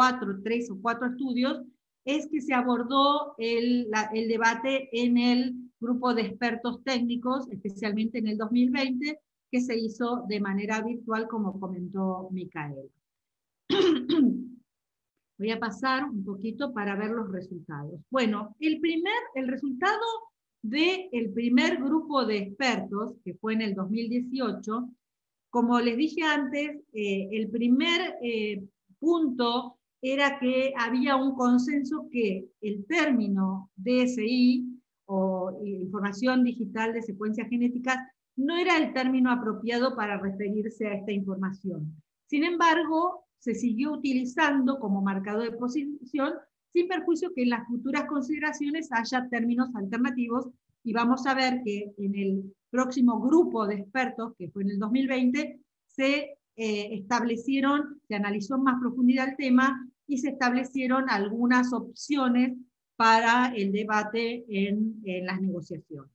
3 o 4 estudios, es que se abordó el debate en el grupo de expertos técnicos, especialmente en el 2020, que se hizo de manera virtual, como comentó Micaela. Voy a pasar un poquito para ver los resultados. Bueno, el resultado del primer grupo de expertos, que fue en el 2018, como les dije antes, el primer punto era que había un consenso que el término DSI, o información digital de secuencias genéticas, no era el término apropiado para referirse a esta información. Sin embargo, se siguió utilizando como marcador de posición, sin perjuicio que en las futuras consideraciones haya términos alternativos, y vamos a ver que en el próximo grupo de expertos, que fue en el 2020, se analizó en más profundidad el tema y se establecieron algunas opciones para el debate en las negociaciones.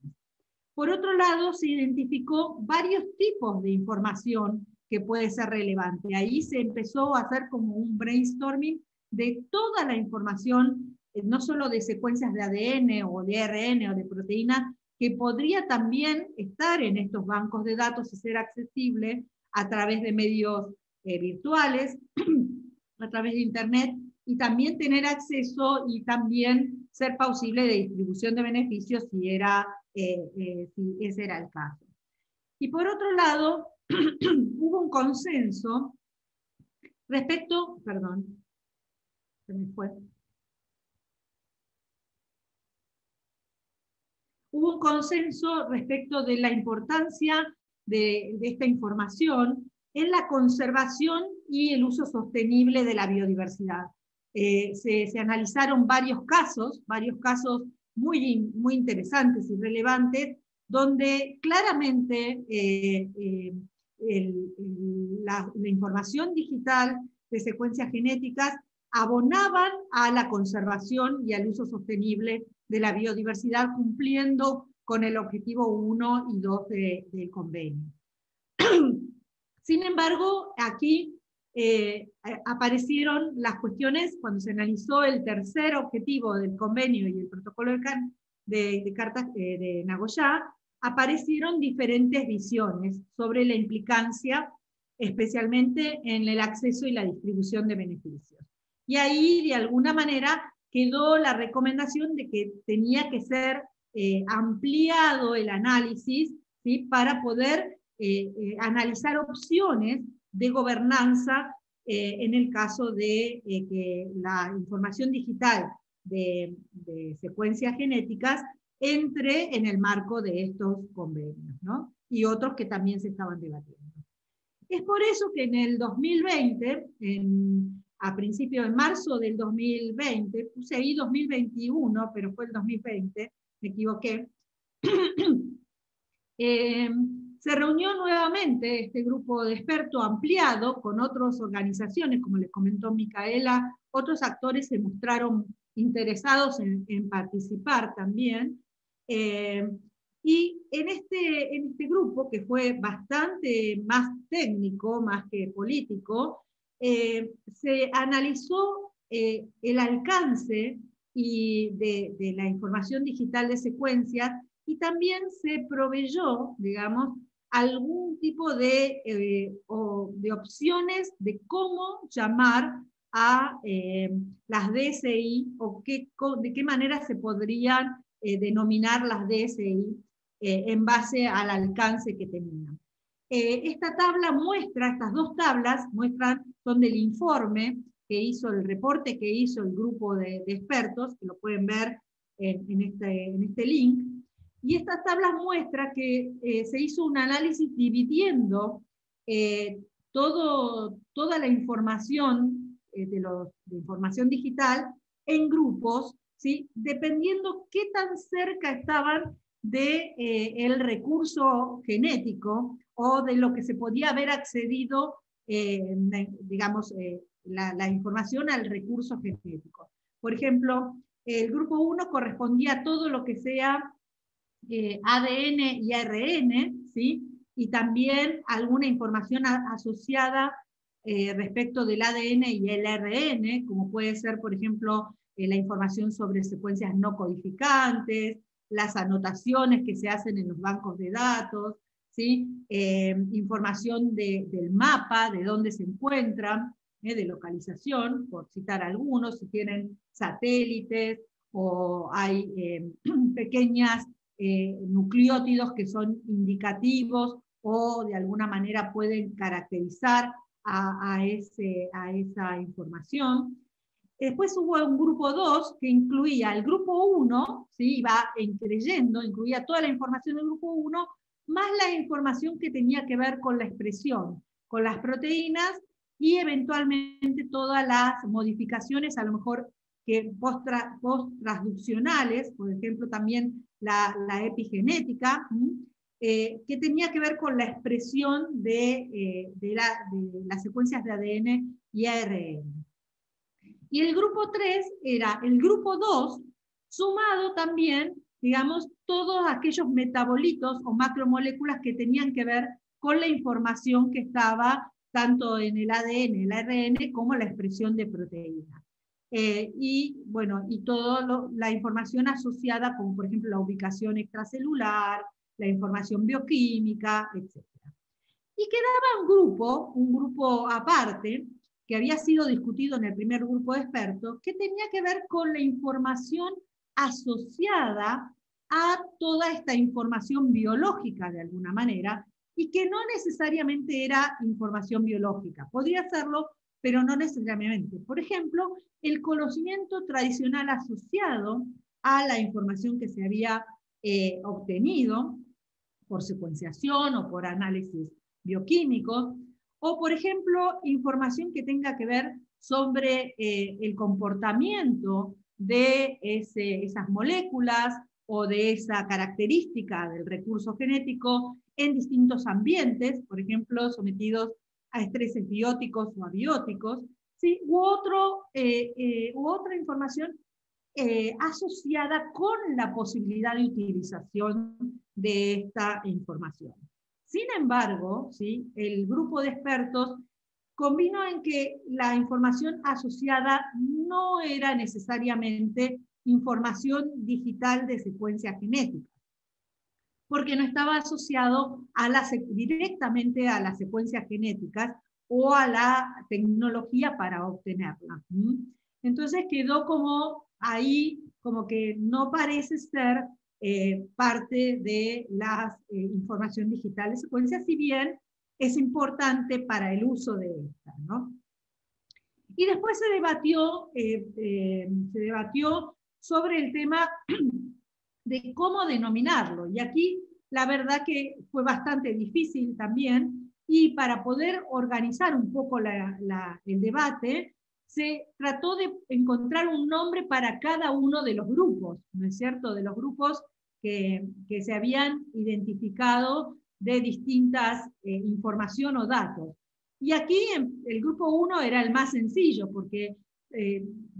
Por otro lado, se identificó varios tipos de información que puede ser relevante. Ahí se empezó a hacer como un brainstorming de toda la información, no solo de secuencias de ADN o de ARN o de proteínas, que podría también estar en estos bancos de datos y ser accesible a través de medios virtuales, a través de Internet, y también tener acceso y también ser posible de distribución de beneficios si ese era el caso. Y por otro lado, hubo un consenso respecto, perdón, se me fue. Hubo un consenso respecto de la importancia de esta información en la conservación y el uso sostenible de la biodiversidad. Se analizaron varios casos muy interesantes y relevantes, donde claramente la información digital de secuencias genéticas abonaban a la conservación y al uso sostenible de la biodiversidad, cumpliendo con el objetivo 1 y 2 del convenio. Sin embargo, aquí aparecieron las cuestiones, cuando se analizó el tercer objetivo del convenio y el protocolo de Nagoya, aparecieron diferentes visiones sobre la implicancia especialmente en el acceso y la distribución de beneficios. Y ahí, de alguna manera, quedó la recomendación de que tenía que ser ampliado el análisis, ¿sí?, para poder analizar opciones de gobernanza en el caso de que la información digital de secuencias genéticas entre en el marco de estos convenios, ¿no? Y otros que también se estaban debatiendo. Es por eso que en el 2020, a principios de marzo del 2020, puse ahí 2021, pero fue el 2020, me equivoqué, se reunió nuevamente este grupo de expertos ampliado con otras organizaciones, como les comentó Micaela, otros actores se mostraron interesados en participar también, y en este grupo, que fue bastante más técnico, más que político, se analizó el alcance de la información digital de secuencias, y también se proveyó, digamos, algún tipo de opciones de cómo llamar a las DSI, o de qué manera se podrían denominar las DSI en base al alcance que tenían. Esta tabla muestra, estas dos tablas son del informe que hizo, el reporte que hizo el grupo de expertos, que lo pueden ver en este link, y estas tablas muestran que se hizo un análisis dividiendo toda la información de información digital en grupos, ¿sí?, dependiendo qué tan cerca estaban del recurso genético o de lo que se podía haber accedido, digamos, la información al recurso genético. Por ejemplo, el grupo 1 correspondía a todo lo que sea ADN y ARN, ¿sí?, y también alguna información asociada respecto del ADN y el ARN, como puede ser, por ejemplo, la información sobre secuencias no codificantes, las anotaciones que se hacen en los bancos de datos, ¿sí?, información del mapa, de dónde se encuentran, de localización, por citar algunos, si tienen satélites, o hay pequeñas nucleótidos que son indicativos o de alguna manera pueden caracterizar a esa información. Después hubo un grupo 2 que incluía el grupo 1, ¿sí?, iba incluyendo, incluía toda la información del grupo 1, más la información que tenía que ver con la expresión, con las proteínas, y eventualmente todas las modificaciones, a lo mejor que post-transduccionales, por ejemplo también la epigenética, que tenía que ver con la expresión de las secuencias de ADN y ARN. Y el grupo 3 era el grupo 2, sumado también, digamos, todos aquellos metabolitos o macromoléculas que tenían que ver con la información que estaba tanto en el ADN, el ARN, como la expresión de proteínas. Y bueno, y toda la información asociada, como por ejemplo la ubicación extracelular, la información bioquímica, etc. Y quedaba un grupo aparte, que había sido discutido en el primer grupo de expertos, que tenía que ver con la información asociada a toda esta información biológica de alguna manera, y que no necesariamente era información biológica. Podría serlo, pero no necesariamente. Por ejemplo, el conocimiento tradicional asociado a la información que se había obtenido por secuenciación o por análisis bioquímicos, o por ejemplo, información que tenga que ver sobre el comportamiento de esas moléculas o de esa característica del recurso genético en distintos ambientes, por ejemplo, sometidos a estreses bióticos o abióticos, ¿sí?, u otra información asociada con la posibilidad de utilización de esta información. Sin embargo, ¿sí?, el grupo de expertos convino en que la información asociada no era necesariamente información digital de secuencia genética. porque no estaba asociado directamente a las secuencias genéticas o a la tecnología para obtenerla. Entonces quedó como ahí, como que no parece ser parte de la información digital de secuencias, si bien es importante para el uso de esta, ¿no? Y después se debatió sobre el tema de cómo denominarlo. Y aquí la verdad que fue bastante difícil también, y para poder organizar un poco el debate, se trató de encontrar un nombre para cada uno de los grupos, ¿no es cierto? De los grupos que se habían identificado de distintas información o datos. Y aquí el grupo 1 era el más sencillo, porque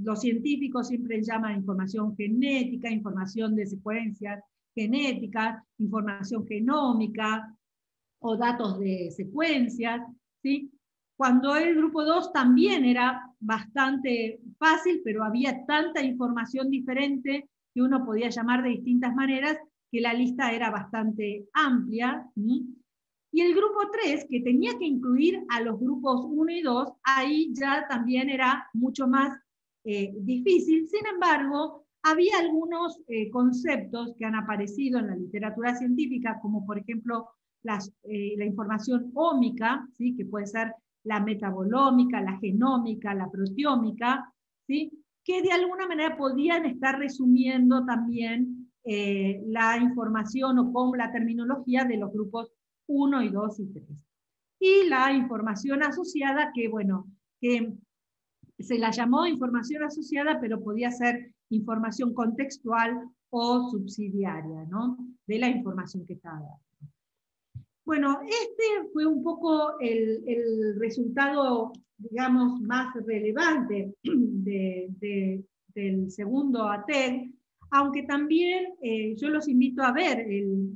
los científicos siempre llaman información genética, información de secuencias genéticas, información genómica o datos de secuencias, ¿sí? Cuando el grupo 2 también era bastante fácil, pero había tanta información diferente que uno podía llamar de distintas maneras, que la lista era bastante amplia. ¿Sí? Y el grupo 3, que tenía que incluir a los grupos 1 y 2, ahí ya también era mucho más difícil. Sin embargo, había algunos conceptos que han aparecido en la literatura científica, como por ejemplo la información ómica, ¿sí? Que puede ser la metabolómica, la genómica, la proteómica, ¿sí? Que de alguna manera podían estar resumiendo también la información o con la terminología de los grupos 1 y 2 y 3. Y la información asociada, que bueno, que se la llamó información asociada, pero podía ser información contextual o subsidiaria, ¿no? De la información que estaba dando. Bueno, este fue un poco el resultado, digamos, más relevante del segundo ATED, aunque también yo los invito a ver el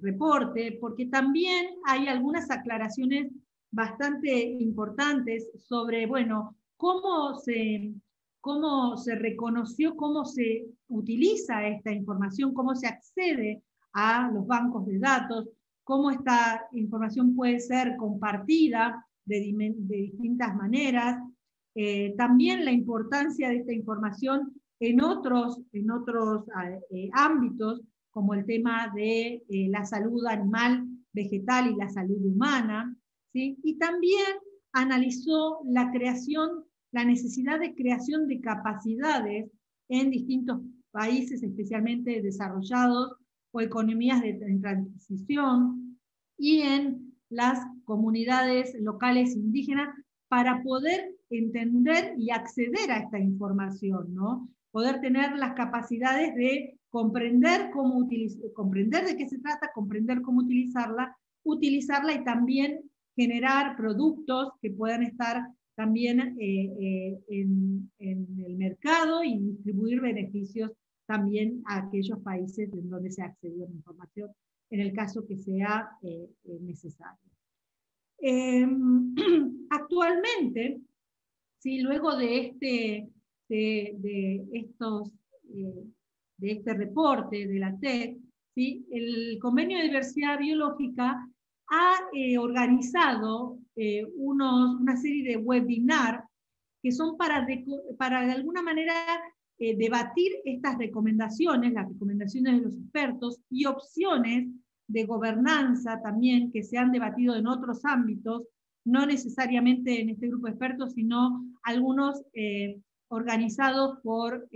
reporte, porque también hay algunas aclaraciones bastante importantes sobre, bueno, cómo se reconoció, cómo se utiliza esta información, cómo se accede a los bancos de datos, cómo esta información puede ser compartida de distintas maneras, también la importancia de esta información en otros ámbitos, como el tema de la salud animal, vegetal y la salud humana, ¿sí? Y también analizó la necesidad de creación de capacidades en distintos países, especialmente desarrollados, o economías en transición, y en las comunidades locales indígenas, para poder entender y acceder a esta información, ¿no? Poder tener las capacidades de comprender comprender de qué se trata, comprender cómo utilizarla y también generar productos que puedan estar también en el mercado y distribuir beneficios también a aquellos países en donde se ha accedido a la información, en el caso que sea necesario. Actualmente, ¿sí? Luego de este reporte de la TED, ¿sí? El Convenio de Diversidad Biológica ha organizado una serie de webinars que son para de alguna manera debatir estas recomendaciones, las recomendaciones de los expertos y opciones de gobernanza también que se han debatido en otros ámbitos, no necesariamente en este grupo de expertos, sino algunos organizados por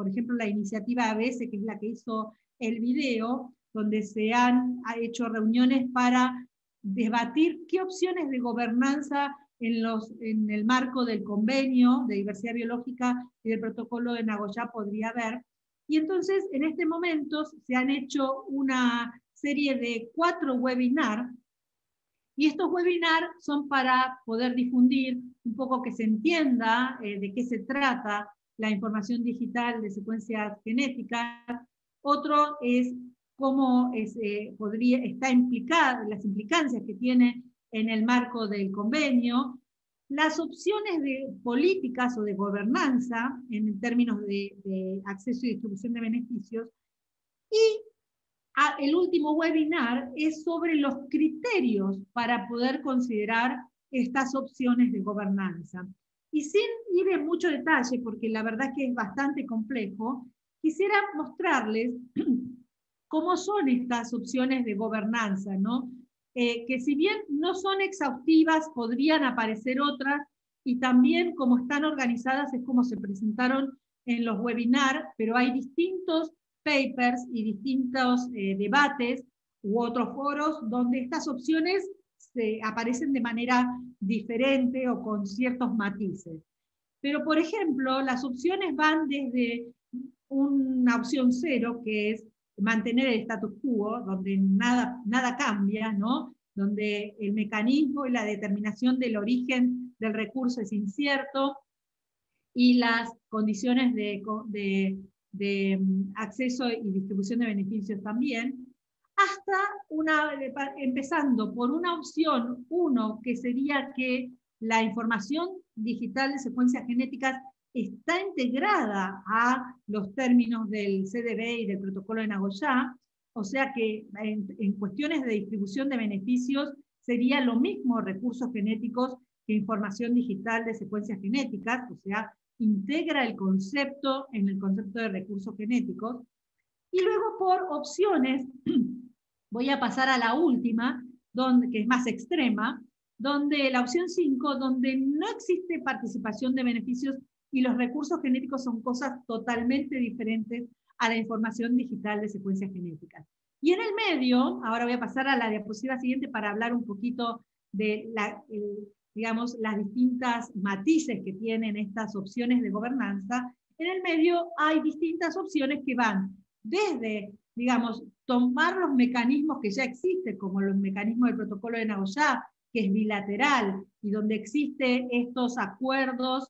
ejemplo, la iniciativa ABS, que es la que hizo el video, donde se ha hecho reuniones para debatir qué opciones de gobernanza en el marco del convenio de diversidad biológica y del protocolo de Nagoya podría haber. Y entonces, en este momento, se han hecho una serie de 4 webinars, y estos webinars son para poder difundir un poco, que se entienda de qué se trata la información digital de secuencias genéticas. Otro es cómo está implicada, las implicancias que tiene en el marco del convenio, las opciones de políticas o de gobernanza en términos de acceso y distribución de beneficios, Y el último webinar es sobre los criterios para poder considerar estas opciones de gobernanza. Y sin ir en mucho detalle, porque la verdad es que es bastante complejo, quisiera mostrarles cómo son estas opciones de gobernanza, ¿no? Que si bien no son exhaustivas, podrían aparecer otras, y también como están organizadas es como se presentaron en los webinars, pero hay distintos papers y distintos debates u otros foros donde estas opciones aparecen de manera diferente o con ciertos matices. Pero, por ejemplo, las opciones van desde una opción 0, que es mantener el status quo, donde nada cambia, ¿no? Donde el mecanismo y la determinación del origen del recurso es incierto, y las condiciones de acceso y distribución de beneficios también, hasta empezando por una opción 1, que sería que la información digital de secuencias genéticas está integrada a los términos del CDB y del protocolo de Nagoya, o sea que en cuestiones de distribución de beneficios sería lo mismo recursos genéticos que información digital de secuencias genéticas, o sea, integra el concepto en el concepto de recursos genéticos. Y luego por opciones, voy a pasar a la última, que es más extrema, donde la opción 5, donde no existe participación de beneficios y los recursos genéticos son cosas totalmente diferentes a la información digital de secuencias genéticas. Y en el medio, ahora voy a pasar a la diapositiva siguiente para hablar un poquito de digamos, las distintas matices que tienen estas opciones de gobernanza. En el medio hay distintas opciones que van desde, digamos, tomar los mecanismos que ya existen, como los mecanismos del protocolo de Nagoya, que es bilateral, y donde existen estos acuerdos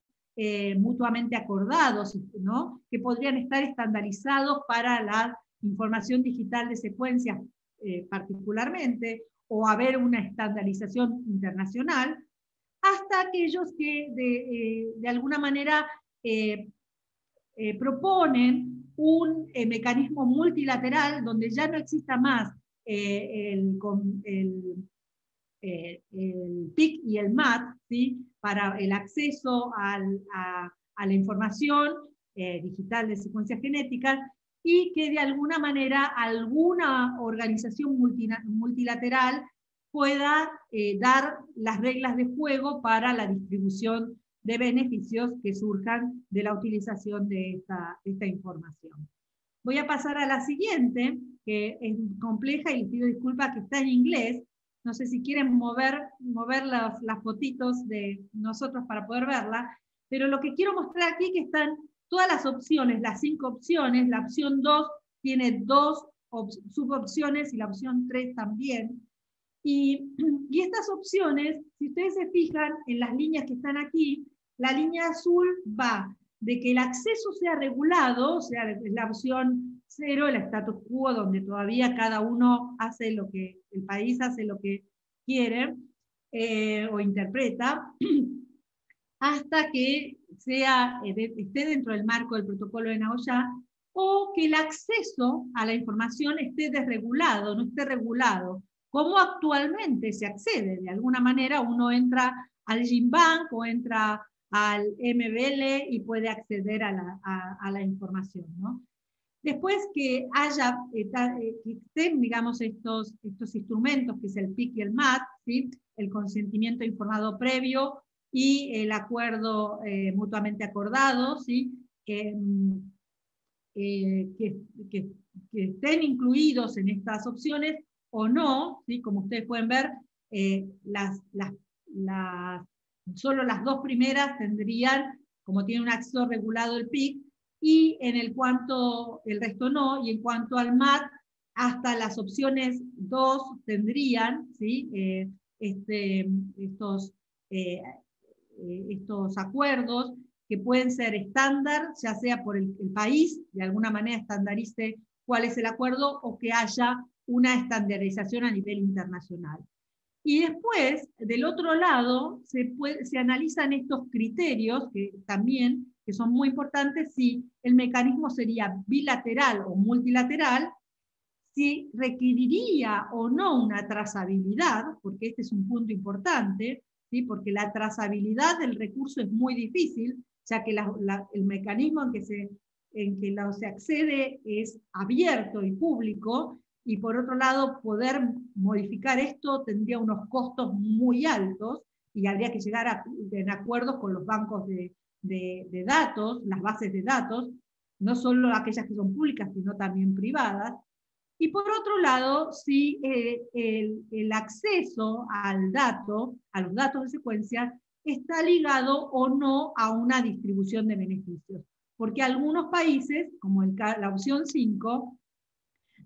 mutuamente acordados, ¿no? Que podrían estar estandarizados para la información digital de secuencias particularmente, o haber una estandarización internacional, hasta aquellos que de alguna manera proponen un mecanismo multilateral donde ya no exista más el PIC y el MAT, ¿sí? Para el acceso a la información digital de secuencias genéticas, y que de alguna manera alguna organización multilateral pueda dar las reglas de juego para la distribución de beneficios que surjan de la utilización de esta información. Voy a pasar a la siguiente, que es compleja y les pido disculpas que está en inglés. No sé si quieren mover las fotitos de nosotros para poder verla, pero lo que quiero mostrar aquí es que están todas las opciones, las 5 opciones. La opción 2 tiene 2 subopciones y la opción 3 también. Y estas opciones, si ustedes se fijan en las líneas que están aquí, la línea azul va de que el acceso sea regulado, o sea, la opción 0, el status quo, donde todavía cada uno hace lo que, el país hace lo que quiere o interpreta, hasta que esté dentro del marco del protocolo de Nagoya, o que el acceso a la información esté desregulado, no esté regulado, como actualmente se accede. De alguna manera uno entra al GenBank o entra al MBL y puede acceder a la información, ¿no? Después que estén, digamos, estos instrumentos, que es el PIC y el MAT, ¿sí? El consentimiento informado previo y el acuerdo mutuamente acordado, ¿sí? Que estén incluidos en estas opciones o no, ¿sí? Como ustedes pueden ver, solo las 2 primeras tendrían, como tiene un acceso regulado el PIC, y el resto no, y en cuanto al MAT, hasta las opciones 2 tendrían, ¿sí? Estos acuerdos que pueden ser estándar, ya sea por el país, de alguna manera estandarice cuál es el acuerdo, o que haya una estandarización a nivel internacional. Y después, del otro lado, se analizan estos criterios, que son muy importantes, si el mecanismo sería bilateral o multilateral, si requeriría o no una trazabilidad, porque este es un punto importante, ¿sí? Porque la trazabilidad del recurso es muy difícil, ya que el mecanismo en que se accede es abierto y público, y por otro lado, poder modificar esto tendría unos costos muy altos, y habría que llegar en acuerdos con los bancos de datos, las bases de datos, no solo aquellas que son públicas, sino también privadas. Y por otro lado, si el acceso al dato, a los datos de secuencia, está ligado o no a una distribución de beneficios. Porque algunos países, como la opción 5,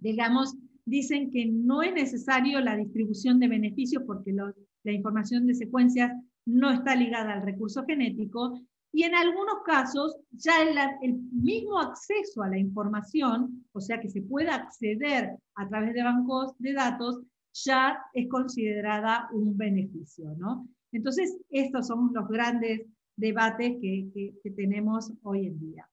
digamos, dicen que no es necesario la distribución de beneficios porque la información de secuencias no está ligada al recurso genético, y en algunos casos ya el mismo acceso a la información, o sea que se pueda acceder a través de bancos de datos, ya es considerada un beneficio, ¿no? Entonces, estos son los grandes debates que tenemos hoy en día.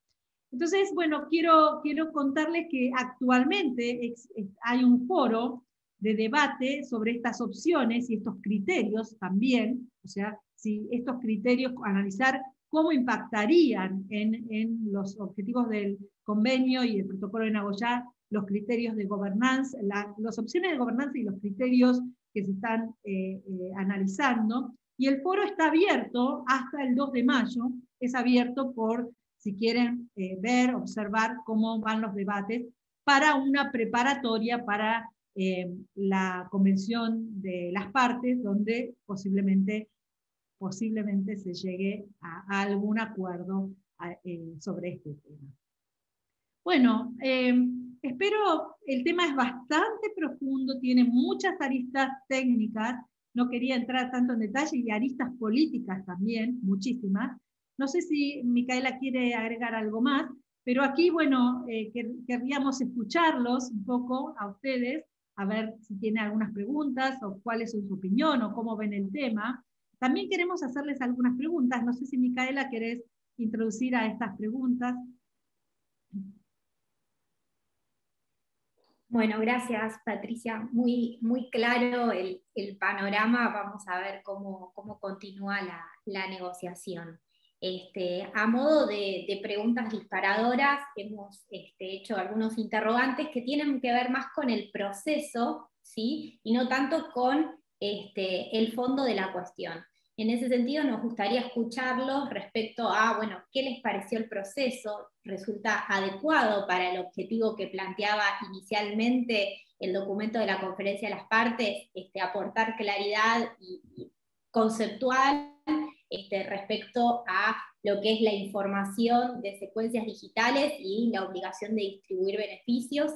Entonces, bueno, quiero contarles que actualmente hay un foro de debate sobre estas opciones y estos criterios también, o sea, si estos criterios, analizar cómo impactarían en los objetivos del convenio y el protocolo de Nagoya, los criterios de gobernanza, las opciones de gobernanza y los criterios que se están analizando. Y el foro está abierto hasta el 2 de mayo, es abierto por si quieren ver, observar cómo van los debates para una preparatoria para la convención de las partes, donde posiblemente se llegue a algún acuerdo sobre este tema. Bueno, espero, el tema es bastante profundo, tiene muchas aristas técnicas, no quería entrar tanto en detalle, y aristas políticas también, muchísimas. No sé si Micaela quiere agregar algo más, pero aquí, bueno, querríamos escucharlos un poco a ustedes, a ver si tienen algunas preguntas, o cuál es su opinión, o cómo ven el tema. También queremos hacerles algunas preguntas, no sé si Micaela querés introducir a estas preguntas. Bueno, gracias Patricia, muy, muy claro el panorama, vamos a ver cómo continúa la negociación. A modo de preguntas disparadoras, hemos hecho algunos interrogantes que tienen que ver más con el proceso, ¿sí? Y no tanto con el fondo de la cuestión. En ese sentido, nos gustaría escucharlos respecto a, bueno, ¿qué les pareció el proceso? ¿Resulta adecuado para el objetivo que planteaba inicialmente el documento de la conferencia de las partes, aportar claridad y conceptual respecto a lo que es la información de secuencias digitales y la obligación de distribuir beneficios?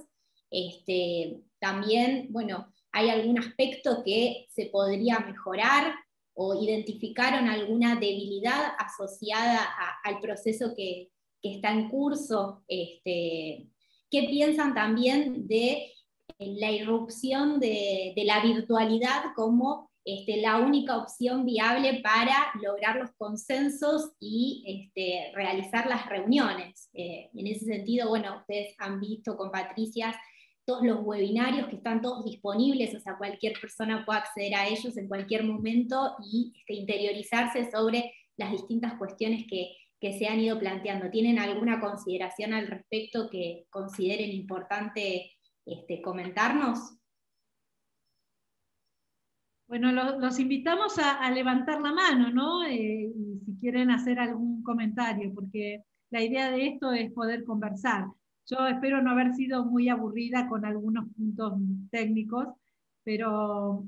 También, bueno, ¿hay algún aspecto que se podría mejorar o identificaron alguna debilidad asociada al proceso que está en curso? ¿Qué piensan también de la irrupción de la virtualidad como la única opción viable para lograr los consensos y realizar las reuniones? En ese sentido, bueno, ustedes han visto con Patricia todos los webinarios que están todos disponibles, o sea, cualquier persona puede acceder a ellos en cualquier momento y interiorizarse sobre las distintas cuestiones que se han ido planteando. ¿Tienen alguna consideración al respecto que consideren importante comentarnos? Bueno, los invitamos a levantar la mano, ¿no? Y si quieren hacer algún comentario, porque la idea de esto es poder conversar. Yo espero no haber sido muy aburrida con algunos puntos técnicos, pero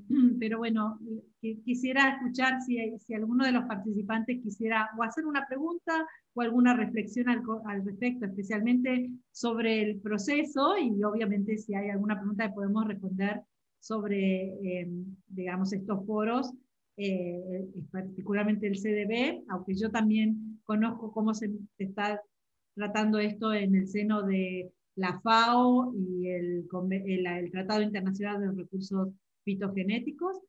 bueno, quisiera escuchar si alguno de los participantes quisiera o hacer una pregunta o alguna reflexión al respecto, especialmente sobre el proceso, y obviamente si hay alguna pregunta que podemos responder sobre, digamos, estos foros, particularmente el CDB, aunque yo también conozco cómo se está tratando esto en el seno de la FAO y el Tratado Internacional de los Recursos Fitogenéticos.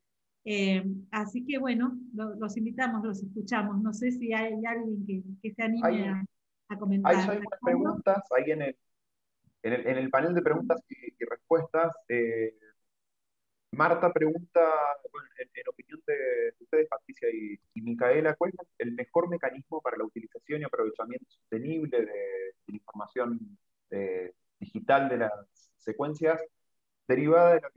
Así que bueno, los invitamos, los escuchamos. No sé si hay alguien que se anime a comentar. Hay algunas preguntas ahí en el En el panel de preguntas y respuestas, Marta pregunta, bueno, en opinión de ustedes, Patricia y Micaela, ¿cuál es el mejor mecanismo para la utilización y aprovechamiento sostenible de la información digital de las secuencias derivada de la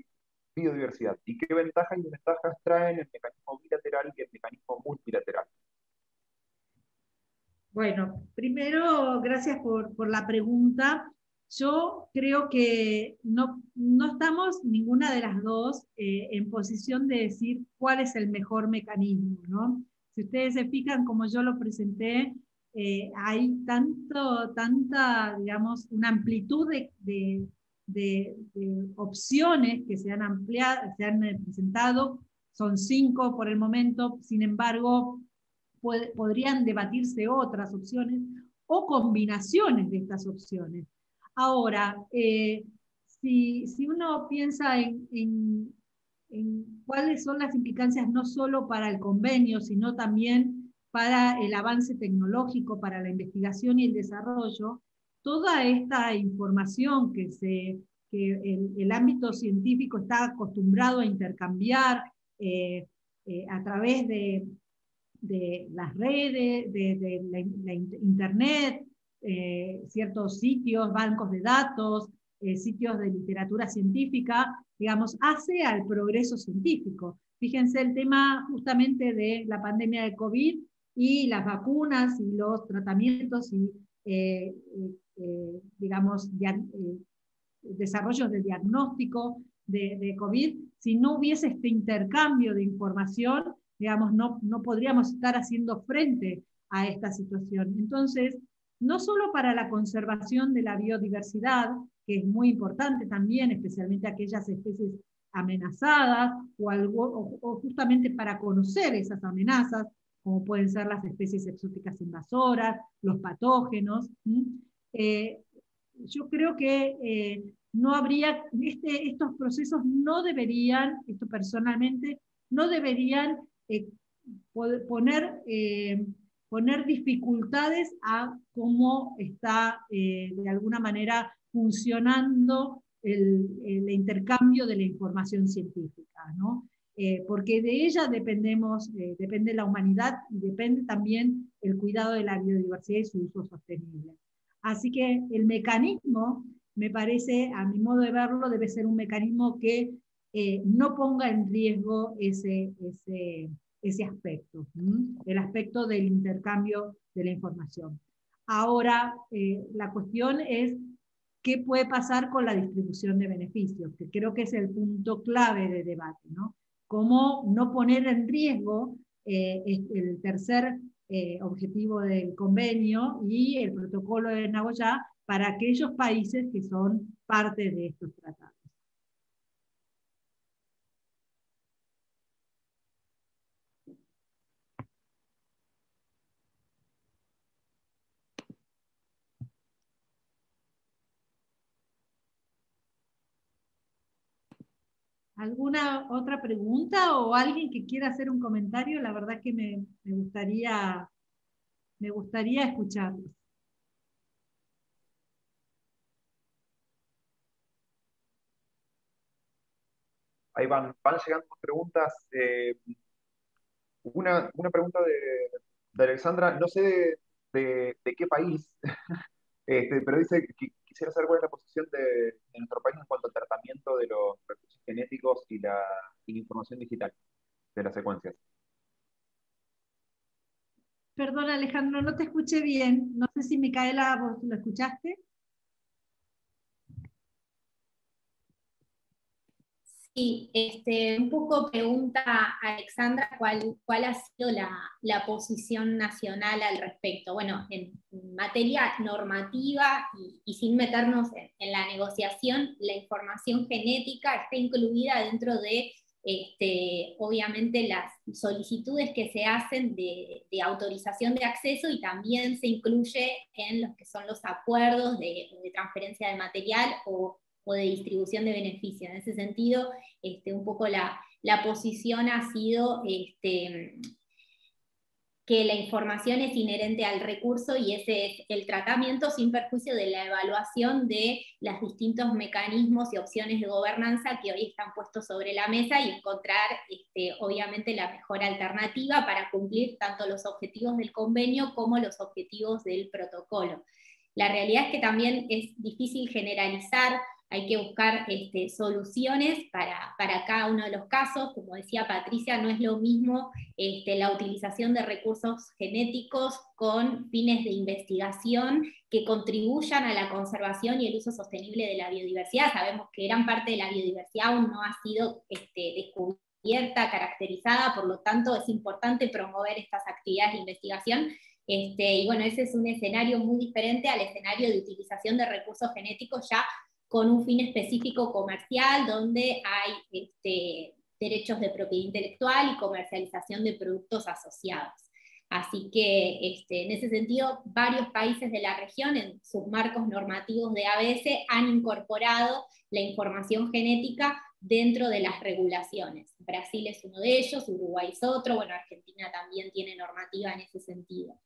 biodiversidad? ¿Y qué ventajas y desventajas traen el mecanismo bilateral y el mecanismo multilateral? Bueno, primero, gracias por la pregunta. Yo creo que no estamos ninguna de las dos en posición de decir cuál es el mejor mecanismo, ¿no? Si ustedes se fijan, como yo lo presenté, hay tanta, digamos, una amplitud de opciones que se han ampliado, se han presentado, son 5 por el momento, sin embargo, podrían debatirse otras opciones o combinaciones de estas opciones. Ahora, si uno piensa en cuáles son las implicancias no solo para el convenio, sino también para el avance tecnológico, para la investigación y el desarrollo, toda esta información que el ámbito científico está acostumbrado a intercambiar a través de las redes, de la internet, ciertos sitios, bancos de datos, sitios de literatura científica, digamos, hace al progreso científico. Fíjense el tema justamente de la pandemia de COVID y las vacunas y los tratamientos y, digamos, desarrollos de diagnóstico de COVID. Si no hubiese este intercambio de información, digamos, no podríamos estar haciendo frente a esta situación. Entonces, no solo para la conservación de la biodiversidad, que es muy importante también, especialmente aquellas especies amenazadas, o justamente para conocer esas amenazas, como pueden ser las especies exóticas invasoras, los patógenos. Yo creo que no habría, estos procesos no deberían, esto personalmente, no deberían poner dificultades a cómo está de alguna manera funcionando el intercambio de la información científica, ¿no? Porque de ella depende la humanidad y depende también el cuidado de la biodiversidad y su uso sostenible. Así que el mecanismo, me parece, a mi modo de verlo, debe ser un mecanismo que no ponga en riesgo ese aspecto, el aspecto del intercambio de la información. Ahora, la cuestión es qué puede pasar con la distribución de beneficios, que creo que es el punto clave de debate, ¿no? Cómo no poner en riesgo el tercer objetivo del convenio y el protocolo de Nagoya para aquellos países que son parte de estos tratados. ¿Alguna otra pregunta o alguien que quiera hacer un comentario? La verdad que me gustaría escucharlos. Ahí van llegando preguntas. Una pregunta de Alexandra, no sé de qué país, pero dice que quisiera saber cuál es la posición de nuestro país en cuanto al tratamiento de los recursos genéticos y la información digital de las secuencias. Perdón, Alejandro, no te escuché bien. No sé si Micaela, vos lo escuchaste. Sí, un poco pregunta a Alexandra cuál ha sido la posición nacional al respecto. Bueno, en materia normativa y sin meternos en la negociación, la información genética está incluida dentro de, obviamente, las solicitudes que se hacen de autorización de acceso, y también se incluye en los que son los acuerdos de transferencia de material o de distribución de beneficios. En ese sentido, un poco la posición ha sido que la información es inherente al recurso y ese es el tratamiento sin perjuicio de la evaluación de los distintos mecanismos y opciones de gobernanza que hoy están puestos sobre la mesa y encontrar obviamente la mejor alternativa para cumplir tanto los objetivos del convenio como los objetivos del protocolo. La realidad es que también es difícil generalizar, hay que buscar soluciones para cada uno de los casos. Como decía Patricia, no es lo mismo la utilización de recursos genéticos con fines de investigación que contribuyan a la conservación y el uso sostenible de la biodiversidad. Sabemos que gran parte de la biodiversidad aún no ha sido descubierta, caracterizada, por lo tanto es importante promover estas actividades de investigación. Y bueno, ese es un escenario muy diferente al escenario de utilización de recursos genéticos ya con un fin específico comercial, donde hay derechos de propiedad intelectual y comercialización de productos asociados. Así que en ese sentido, varios países de la región, en sus marcos normativos de ABS, han incorporado la información genética dentro de las regulaciones. Brasil es uno de ellos, Uruguay es otro, bueno, Argentina también tiene normativa en ese sentido.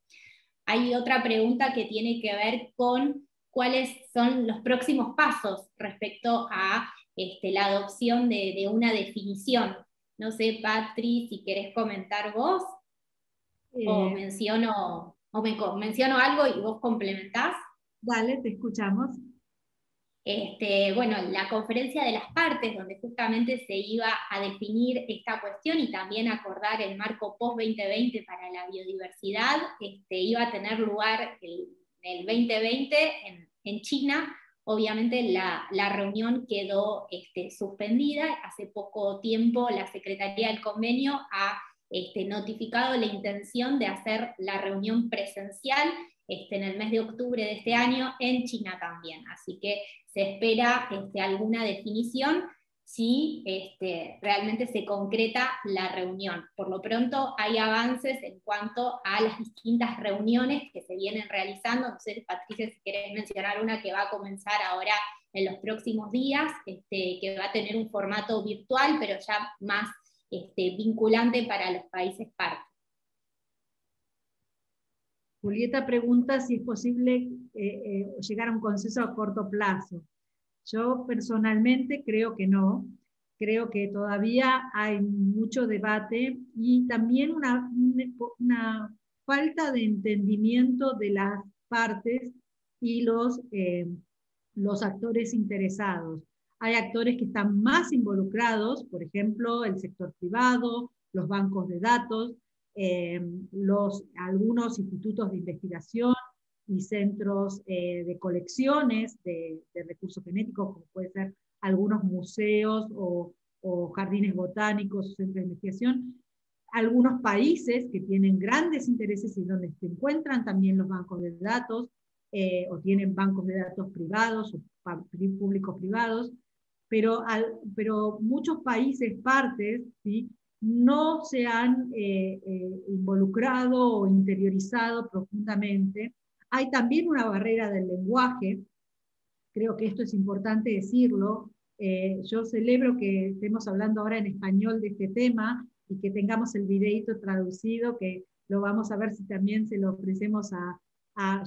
Hay otra pregunta que tiene que ver con cuáles son los próximos pasos respecto a la adopción de una definición. No sé, Patri, si querés comentar vos, o menciono algo y vos complementás. Dale, te escuchamos. Bueno, la conferencia de las partes, donde justamente se iba a definir esta cuestión y también acordar el marco post-2020 para la biodiversidad, iba a tener lugar el 2020 en China. Obviamente la reunión quedó suspendida. Hace poco tiempo la Secretaría del Convenio ha notificado la intención de hacer la reunión presencial en el mes de octubre de este año en China también. Así que se espera alguna definición si realmente se concreta la reunión. Por lo pronto hay avances en cuanto a las distintas reuniones que se vienen realizando. No sé, Patricia, si querés mencionar una que va a comenzar ahora en los próximos días, que va a tener un formato virtual, pero ya más vinculante para los países partes. Julieta pregunta si es posible llegar a un consenso a corto plazo. Yo personalmente creo que no. Creo que todavía hay mucho debate y también una falta de entendimiento de las partes y los actores interesados. Hay actores que están más involucrados, por ejemplo, el sector privado, los bancos de datos, algunos institutos de investigación y centros de colecciones de recursos genéticos, como puede ser algunos museos o jardines botánicos, centros de investigación, algunos países que tienen grandes intereses y donde se encuentran también los bancos de datos, o tienen bancos de datos privados o públicos privados, pero muchos países partes, ¿sí?, no se han involucrado o interiorizado profundamente. Hay también una barrera del lenguaje, creo que esto es importante decirlo. Yo celebro que estemos hablando ahora en español de este tema y que tengamos el videito traducido, que lo vamos a ver si también se lo ofrecemos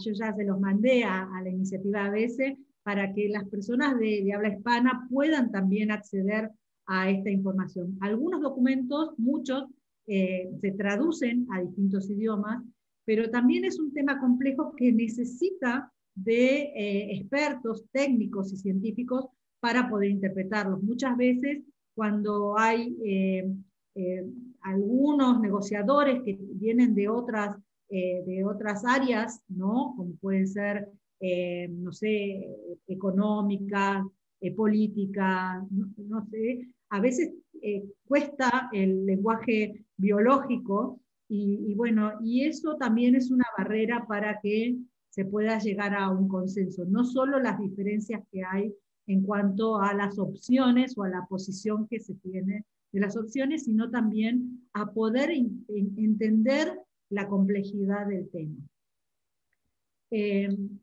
yo ya se los mandé a la iniciativa ABS, para que las personas de habla hispana puedan también acceder a esta información. Algunos documentos, muchos, se traducen a distintos idiomas, pero también es un tema complejo que necesita de expertos técnicos y científicos para poder interpretarlos. Muchas veces cuando hay algunos negociadores que vienen de otras áreas, ¿no?, como pueden ser, no sé, económica, política, no sé, a veces cuesta el lenguaje biológico y bueno, y eso también es una barrera para que se pueda llegar a un consenso. No solo las diferencias que hay en cuanto a las opciones o a la posición que se tiene de las opciones, sino también a poder entender la complejidad del tema.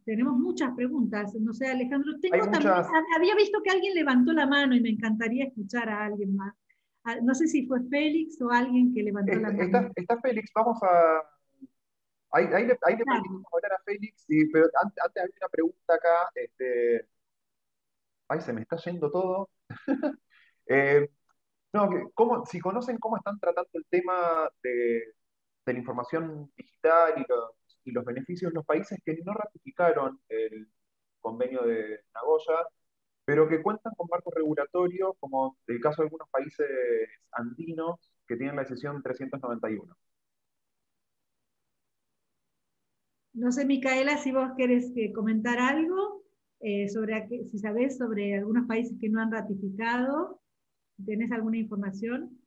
Tenemos muchas preguntas, no sé, Alejandro, había visto que alguien levantó la mano y me encantaría escuchar a alguien más. No sé si fue Félix o alguien que levantó la mano. Está Félix, vamos a ahí le permitimos hablar a Félix, pero antes había una pregunta acá, ay, se me está yendo todo. Eh, no, si conocen cómo están tratando el tema de la información digital y los beneficios de los países que no ratificaron el convenio de Nagoya, pero que cuentan con marcos regulatorios, como el caso de algunos países andinos que tienen la decisión 391. No sé, Micaela, si vos querés comentar algo si sabés sobre algunos países que no han ratificado, ¿tenés alguna información?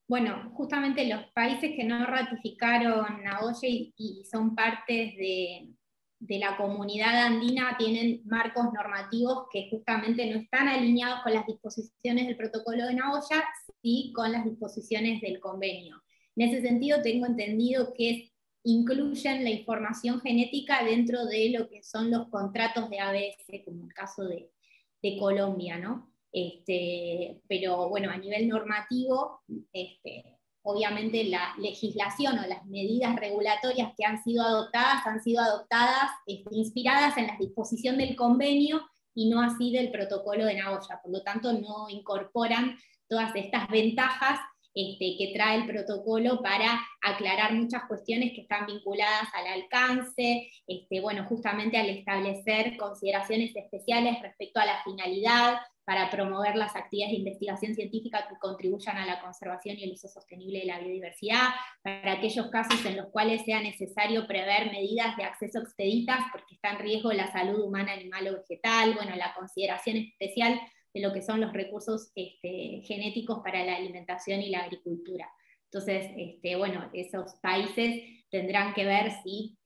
Bueno, justamente los países que no ratificaron Nagoya y son partes de la comunidad andina tienen marcos normativos que justamente no están alineados con las disposiciones del protocolo de Nagoya, sí con las disposiciones del convenio. En ese sentido, tengo entendido que incluyen la información genética dentro de lo que son los contratos de ABS, como el caso de Colombia, ¿no? Pero bueno, a nivel normativo, obviamente la legislación o las medidas regulatorias que han sido adoptadas inspiradas en la disposición del convenio y no así del protocolo de Nagoya. Por lo tanto, no incorporan todas estas ventajas que trae el protocolo para aclarar muchas cuestiones que están vinculadas al alcance, bueno, justamente al establecer consideraciones especiales respecto a la finalidad, para promover las actividades de investigación científica que contribuyan a la conservación y el uso sostenible de la biodiversidad, para aquellos casos en los cuales sea necesario prever medidas de acceso expeditas porque está en riesgo la salud humana, animal o vegetal, bueno, la consideración especial de lo que son los recursos genéticos para la alimentación y la agricultura. Entonces, bueno, esos países tendrán que ver si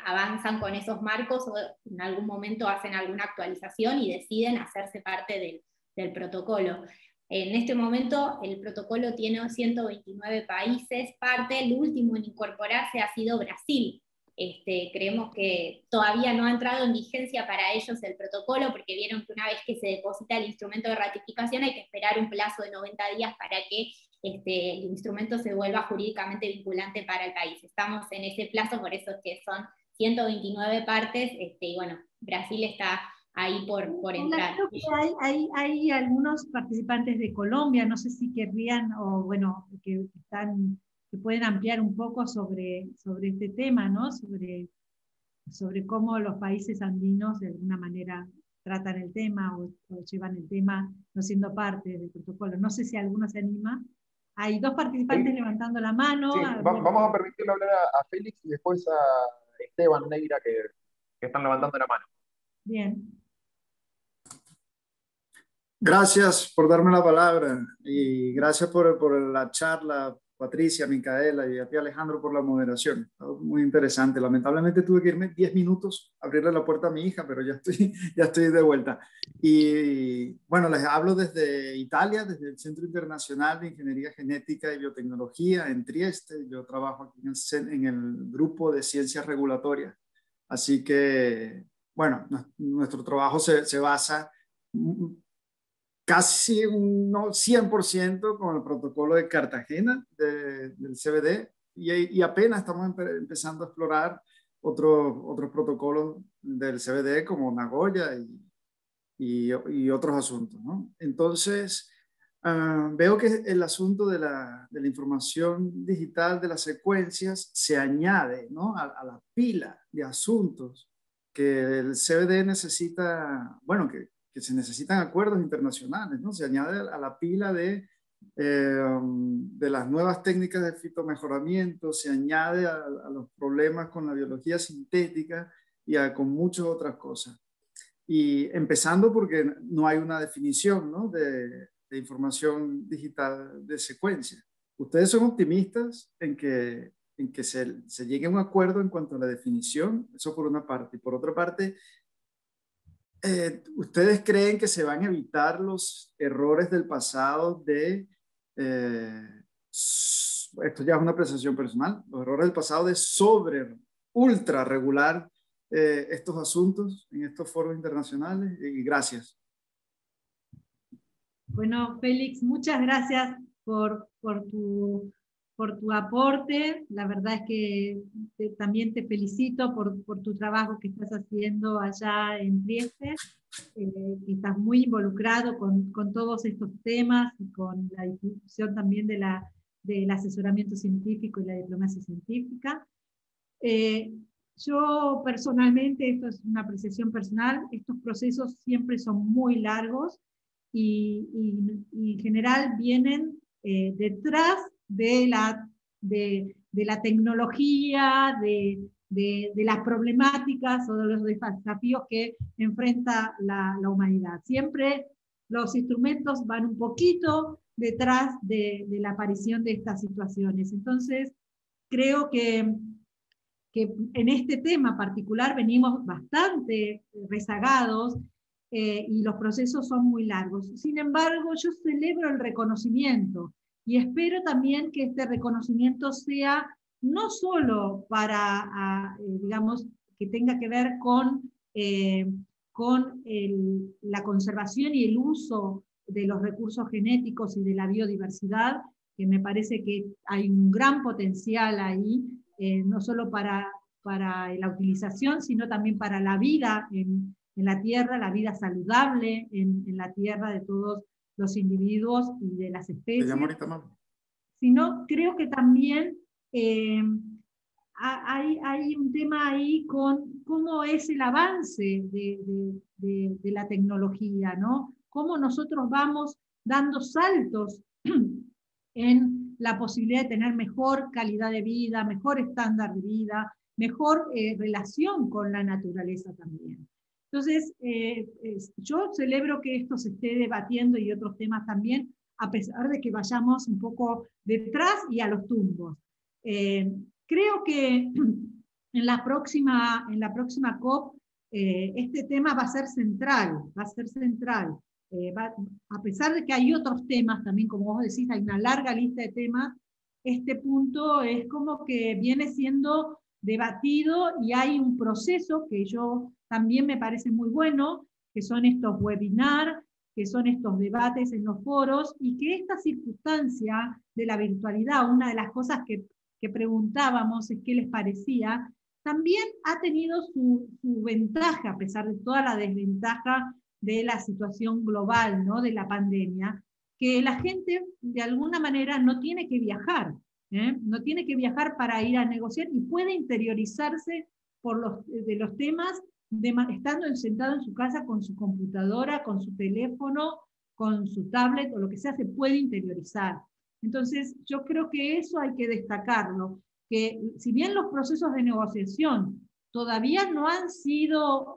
avanzan con esos marcos o en algún momento hacen alguna actualización y deciden hacerse parte del protocolo. En este momento el protocolo tiene 129 países parte, el último en incorporarse ha sido Brasil. Creemos que todavía no ha entrado en vigencia para ellos el protocolo, porque vieron que una vez que se deposita el instrumento de ratificación hay que esperar un plazo de 90 días para que el instrumento se vuelva jurídicamente vinculante para el país. Estamos en ese plazo, por eso es que son 129 partes, y bueno, Brasil está ahí por entrar. Creo que hay algunos participantes de Colombia, no sé si querrían, o bueno, que pueden ampliar un poco sobre este tema, ¿no? Sobre cómo los países andinos de alguna manera tratan el tema o llevan el tema no siendo parte del protocolo. No sé si alguno se anima. Hay dos participantes levantando la mano. Sí, vamos a permitirle hablar a Félix y después a Esteban Neira que están levantando la mano. Bien. Gracias por darme la palabra y gracias por la charla, Patricia, Micaela y a ti, Alejandro, por la moderación. Muy interesante. Lamentablemente tuve que irme 10 minutos a abrirle la puerta a mi hija, pero ya estoy de vuelta. Y bueno, les hablo desde Italia, desde el Centro Internacional de Ingeniería Genética y Biotecnología en Trieste. Yo trabajo aquí en el grupo de ciencias regulatorias. Así que, bueno, nuestro trabajo se basa casi un 100% con el protocolo de Cartagena del CBD y apenas estamos empezando a explorar otros protocolos del CBD como Nagoya y otros asuntos, ¿no? Entonces, veo que el asunto de la información digital de las secuencias se añade, ¿no? a la pila de asuntos que el CBD necesita, bueno, que se necesitan acuerdos internacionales, ¿no? Se añade a la pila de las nuevas técnicas de fitomejoramiento, se añade a los problemas con la biología sintética y con muchas otras cosas. Y empezando porque no hay una definición, ¿no? de información digital de secuencia. ¿Ustedes son optimistas en que se llegue a un acuerdo en cuanto a la definición? Eso por una parte. Y por otra parte, ¿ustedes creen que se van a evitar los errores del pasado esto ya es una apreciación personal, los errores del pasado de ultra regular estos asuntos en estos foros internacionales? Y gracias. Bueno, Félix, muchas gracias por tu por tu aporte. La verdad es que también te felicito por tu trabajo que estás haciendo allá en Trieste, que estás muy involucrado con todos estos temas y con la difusión también del asesoramiento científico y la diplomacia científica. Yo personalmente, esto es una apreciación personal, estos procesos siempre son muy largos y en general vienen detrás de la tecnología, de las problemáticas o de los desafíos que enfrenta la humanidad. Siempre los instrumentos van un poquito detrás de la aparición de estas situaciones. Entonces, creo que en este tema particular venimos bastante rezagados y los procesos son muy largos. Sin embargo, yo celebro el reconocimiento y espero también que este reconocimiento sea no solo para, digamos, que tenga que ver con la conservación y el uso de los recursos genéticos y de la biodiversidad, que me parece que hay un gran potencial ahí, no solo para la utilización, sino también para la vida en la tierra, la vida saludable en la tierra de todos los individuos y de las especies. Sino creo que también hay un tema ahí con cómo es el avance de la tecnología, ¿no? Cómo nosotros vamos dando saltos en la posibilidad de tener mejor calidad de vida, mejor estándar de vida, mejor relación con la naturaleza también. Entonces, yo celebro que esto se esté debatiendo y otros temas también, a pesar de que vayamos un poco detrás y a los tumbos. Creo que en la próxima COP este tema va a ser central, a pesar de que hay otros temas también, como vos decís, hay una larga lista de temas, este punto es como que viene siendo debatido y hay un proceso que yo también me parece muy bueno, que son estos webinars, que son estos debates en los foros, y que esta circunstancia de la virtualidad, una de las cosas que preguntábamos es qué les parecía, también ha tenido su ventaja, a pesar de toda la desventaja de la situación global, ¿no? De la pandemia, que la gente de alguna manera no tiene que viajar, no tiene que viajar para ir a negociar y puede interiorizarse de los temas estando sentado en su casa con su computadora, con su teléfono, con su tablet o lo que sea, se puede interiorizar. Entonces, yo creo que eso hay que destacarlo, que si bien los procesos de negociación todavía no han sido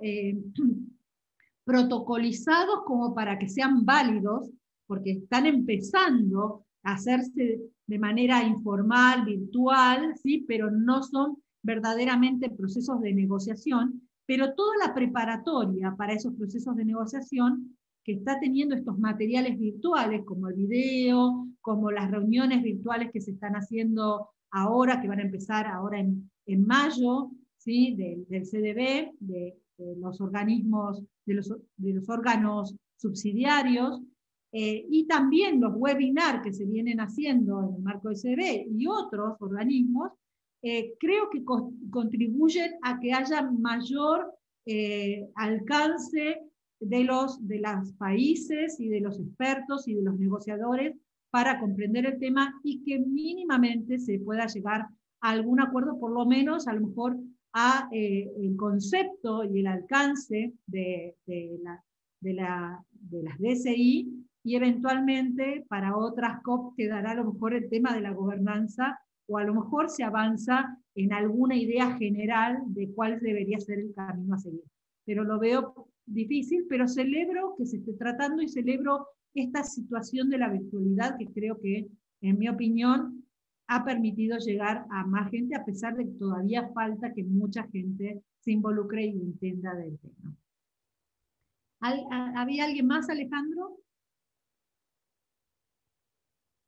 protocolizados como para que sean válidos, porque están empezando a hacerse de manera informal, virtual, ¿sí? Pero no son verdaderamente procesos de negociación, pero toda la preparatoria para esos procesos de negociación que está teniendo estos materiales virtuales, como el video, como las reuniones virtuales que se están haciendo ahora, que van a empezar ahora en mayo, ¿sí? del CDB, de los organismos, de los órganos subsidiarios, y también los webinars que se vienen haciendo en el marco del CDB y otros organismos, creo que contribuyen a que haya mayor alcance de los países y de los expertos y de los negociadores para comprender el tema y que mínimamente se pueda llegar a algún acuerdo, por lo menos a lo mejor a el concepto y el alcance de las DCI, y eventualmente para otras COP quedará a lo mejor el tema de la gobernanza, o a lo mejor se avanza en alguna idea general de cuál debería ser el camino a seguir. Pero lo veo difícil, pero celebro que se esté tratando y celebro esta situación de la virtualidad que creo que, en mi opinión, ha permitido llegar a más gente, a pesar de que todavía falta que mucha gente se involucre y entienda del tema. ¿Había alguien más, Alejandro?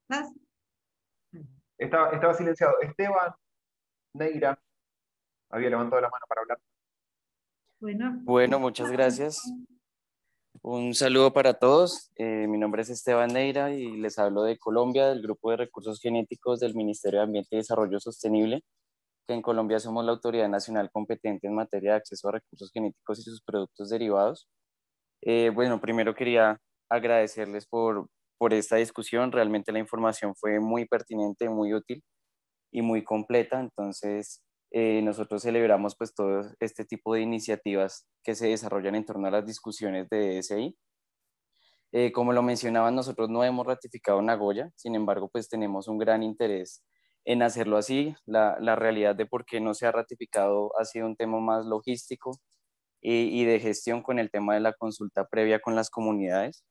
¿Estás? Estaba silenciado. Esteban Neira había levantado la mano para hablar. Bueno, muchas gracias. Un saludo para todos. Mi nombre es Esteban Neira y les hablo de Colombia, del Grupo de Recursos Genéticos del Ministerio de Ambiente y Desarrollo Sostenible, que en Colombia somos la autoridad nacional competente en materia de acceso a recursos genéticos y sus productos derivados. Bueno, primero quería agradecerles por esta discusión. Realmente la información fue muy pertinente, muy útil y muy completa. Entonces, nosotros celebramos pues todo este tipo de iniciativas que se desarrollan en torno a las discusiones de DSI. Como lo mencionaban, nosotros no hemos ratificado Nagoya, sin embargo, pues tenemos un gran interés en hacerlo así. La realidad de por qué no se ha ratificado ha sido un tema más logístico y de gestión con el tema de la consulta previa con las comunidades.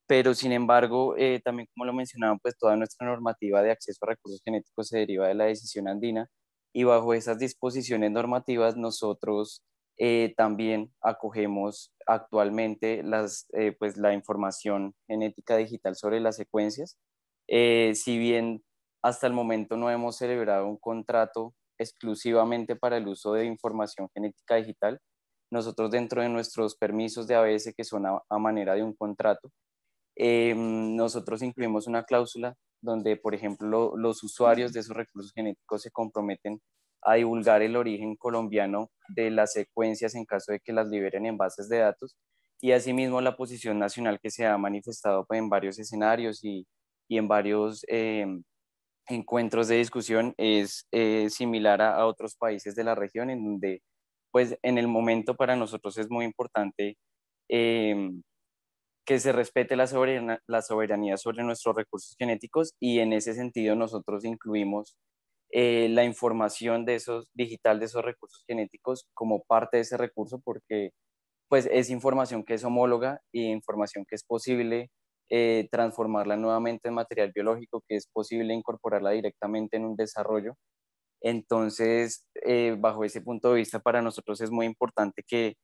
Pero sin embargo, también como lo mencionaban, pues toda nuestra normativa de acceso a recursos genéticos se deriva de la decisión andina y bajo esas disposiciones normativas nosotros también acogemos actualmente pues la información genética digital sobre las secuencias. Si bien hasta el momento no hemos celebrado un contrato exclusivamente para el uso de información genética digital, nosotros dentro de nuestros permisos de ABS, que son a manera de un contrato, nosotros incluimos una cláusula donde, por ejemplo, los usuarios de esos recursos genéticos se comprometen a divulgar el origen colombiano de las secuencias en caso de que las liberen en bases de datos, y asimismo la posición nacional que se ha manifestado pues, en varios escenarios y en varios encuentros de discusión es similar a otros países de la región, en donde pues en el momento para nosotros es muy importante que se respete la soberanía sobre nuestros recursos genéticos, y en ese sentido nosotros incluimos la información de digital de esos recursos genéticos como parte de ese recurso, porque pues es información que es homóloga y información que es posible transformarla nuevamente en material biológico, que es posible incorporarla directamente en un desarrollo. Entonces, bajo ese punto de vista, para nosotros es muy importante que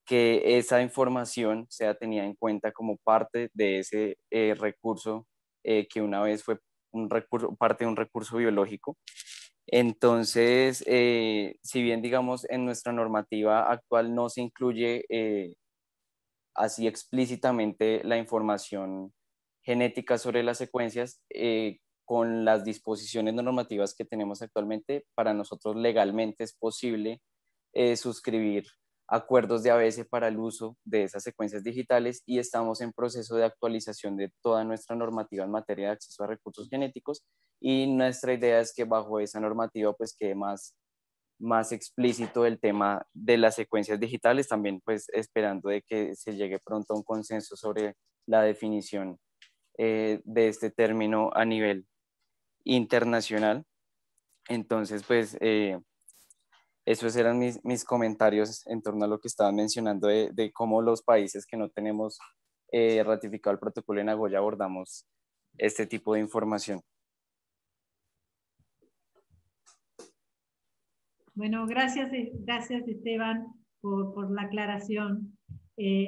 esa información sea tenida en cuenta como parte de ese recurso que una vez fue parte de un recurso biológico. Entonces, si bien digamos en nuestra normativa actual no se incluye así explícitamente la información genética sobre las secuencias, con las disposiciones normativas que tenemos actualmente, para nosotros legalmente es posible suscribir acuerdos de ABS para el uso de esas secuencias digitales, y estamos en proceso de actualización de toda nuestra normativa en materia de acceso a recursos genéticos, y nuestra idea es que bajo esa normativa pues quede más explícito el tema de las secuencias digitales, también pues esperando de que se llegue pronto a un consenso sobre la definición de este término a nivel internacional. Entonces pues esos eran mis comentarios en torno a lo que estaban mencionando de cómo los países que no tenemos ratificado el protocolo de Nagoya abordamos este tipo de información. Bueno, gracias Esteban por la aclaración.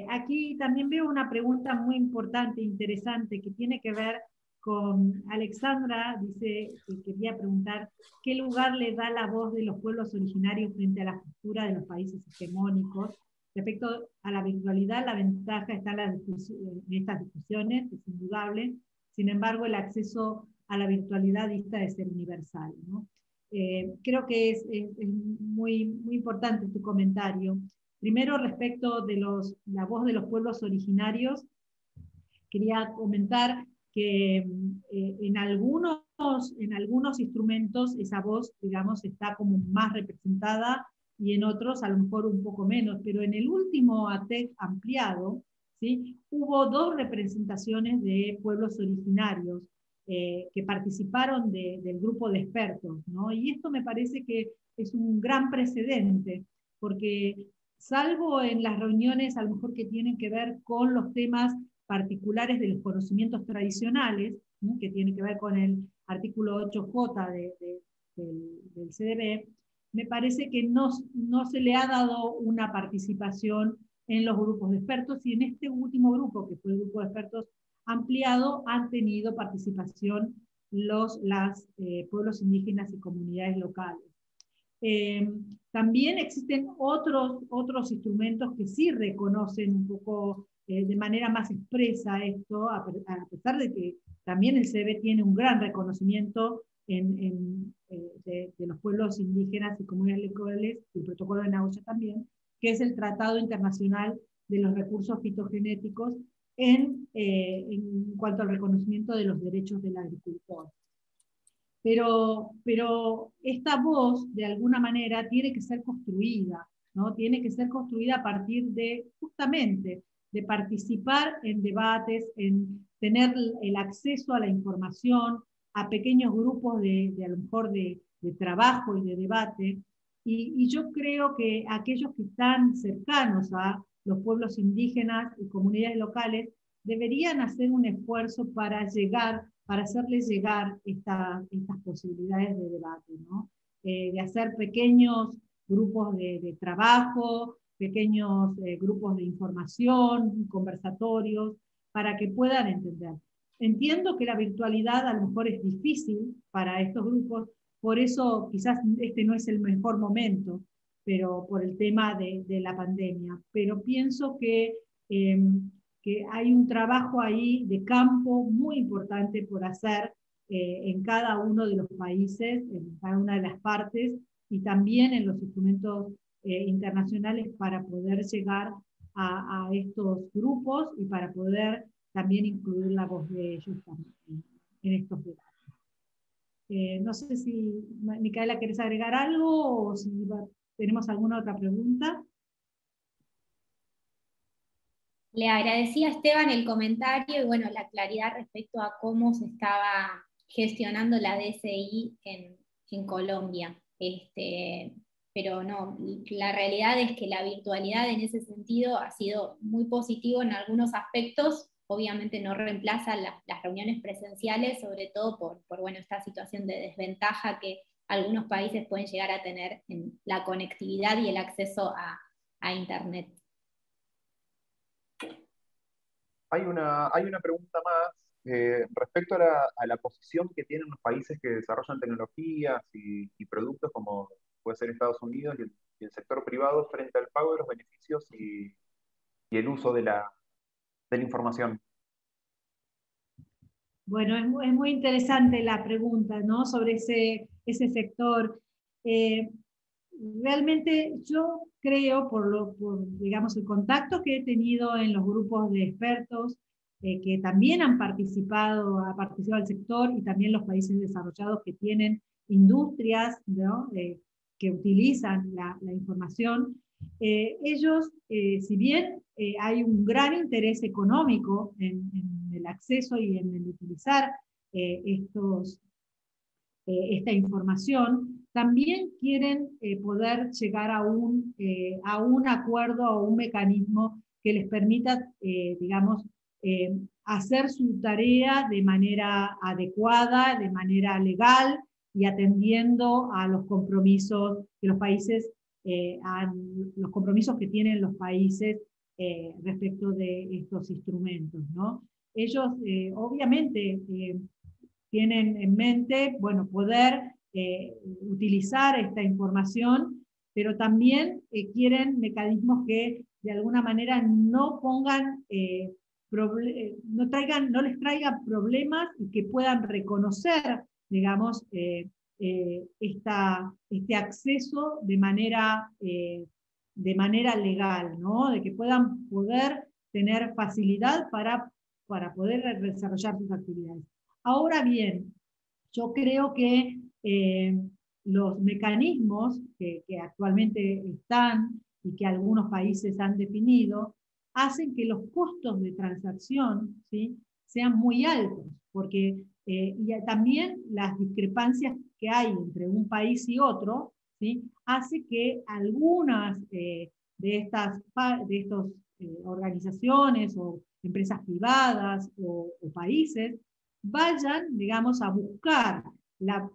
Aquí también veo una pregunta muy importante, interesante, que tiene que ver con Alexandra. Dice que quería preguntar qué lugar le da la voz de los pueblos originarios frente a la postura de los países hegemónicos. Respecto a la virtualidad, la ventaja está en estas discusiones, es indudable. Sin embargo, el acceso a la virtualidad dista de ser universal, ¿no? Creo que es muy, muy importante tu comentario. Primero, respecto de la voz de los pueblos originarios, quería comentar que en algunos instrumentos esa voz, digamos, está como más representada y en otros a lo mejor un poco menos, pero en el último ATEC ampliado, ¿sí?, hubo 2 representaciones de pueblos originarios que participaron del grupo de expertos, ¿no? Y esto me parece que es un gran precedente, porque salvo en las reuniones a lo mejor que tienen que ver con los temas particulares de los conocimientos tradicionales, ¿no?, que tiene que ver con el artículo 8J del CDB, me parece que no se le ha dado una participación en los grupos de expertos, y en este último grupo, que fue el grupo de expertos ampliado, han tenido participación los pueblos indígenas y comunidades locales. También existen otros instrumentos que sí reconocen un poco de manera más expresa esto, a pesar de que también el CBD tiene un gran reconocimiento de los pueblos indígenas y comunidades locales, el protocolo de Nagoya también, que es el Tratado Internacional de los Recursos Fitogenéticos en cuanto al reconocimiento de los derechos del agricultor. Pero esta voz, de alguna manera, tiene que ser construida, ¿no? Tiene que ser construida a partir de, justamente, de participar en debates, en tener el acceso a la información, a pequeños grupos a lo mejor de trabajo y de debate, y yo creo que aquellos que están cercanos a los pueblos indígenas y comunidades locales deberían hacer un esfuerzo para hacerles llegar estas posibilidades de debate, ¿no? De hacer pequeños grupos de trabajo, pequeños grupos de información, conversatorios, para que puedan entender. Entiendo que la virtualidad a lo mejor es difícil para estos grupos, por eso quizás este no es el mejor momento, pero por el tema de la pandemia. Pero pienso que hay un trabajo ahí de campo muy importante por hacer en cada uno de los países, en cada una de las partes, y también en los instrumentos internacionales para poder llegar a estos grupos y para poder también incluir la voz de ellos también en estos debates. No sé si, Micaela, ¿querés agregar algo o si tenemos alguna otra pregunta? Le agradecía a Esteban el comentario y bueno, la claridad respecto a cómo se estaba gestionando la DCI en Colombia. Pero no, la realidad es que la virtualidad en ese sentido ha sido muy positivo en algunos aspectos. Obviamente no reemplaza las reuniones presenciales, sobre todo por bueno, esta situación de desventaja que algunos países pueden llegar a tener en la conectividad y el acceso a Internet. Hay una pregunta más respecto a la posición que tienen los países que desarrollan tecnologías y productos como puede ser Estados Unidos y el sector privado frente al pago de los beneficios y el uso de la información. Bueno, es muy interesante la pregunta, ¿no? Sobre ese sector. Realmente yo creo, por digamos, el contacto que he tenido en los grupos de expertos, que también ha participado el sector, y también los países desarrollados que tienen industrias, ¿no? Que utilizan la información, ellos, si bien hay un gran interés económico en el acceso y en el utilizar esta información, también quieren poder llegar a un acuerdo o un mecanismo que les permita, digamos, hacer su tarea de manera adecuada, de manera legal y atendiendo a los compromisos que los países, los compromisos que tienen los países respecto de estos instrumentos, ¿no? Ellos, obviamente, tienen en mente, bueno, poder utilizar esta información, pero también quieren mecanismos que de alguna manera no pongan, no les traigan problemas y que puedan reconocer, digamos, este acceso de manera legal, ¿no? De que puedan tener facilidad para poder desarrollar sus actividades. Ahora bien, yo creo que los mecanismos que actualmente están y que algunos países han definido, hacen que los costos de transacción, ¿sí?, sean muy altos, porque y también las discrepancias que hay entre un país y otro, ¿sí?, hace que algunas de estas organizaciones o empresas privadas o países vayan, digamos, a buscar la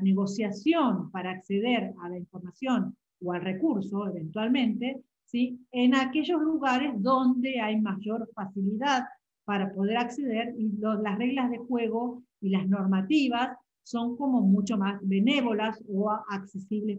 negociación para acceder a la información o al recurso, eventualmente, ¿sí?, en aquellos lugares donde hay mayor facilidad para poder acceder, y las reglas de juego y las normativas son como mucho más benévolas o accesibles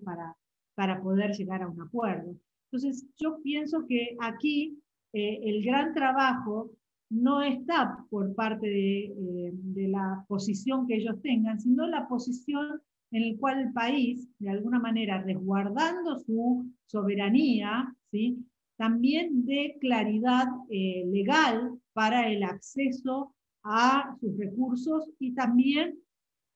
para poder llegar a un acuerdo. Entonces, yo pienso que aquí el gran trabajo no está por parte de la posición que ellos tengan, sino la posición en la cual el país, de alguna manera, resguardando su soberanía, ¿sí?, también dé claridad legal para el acceso a sus recursos y también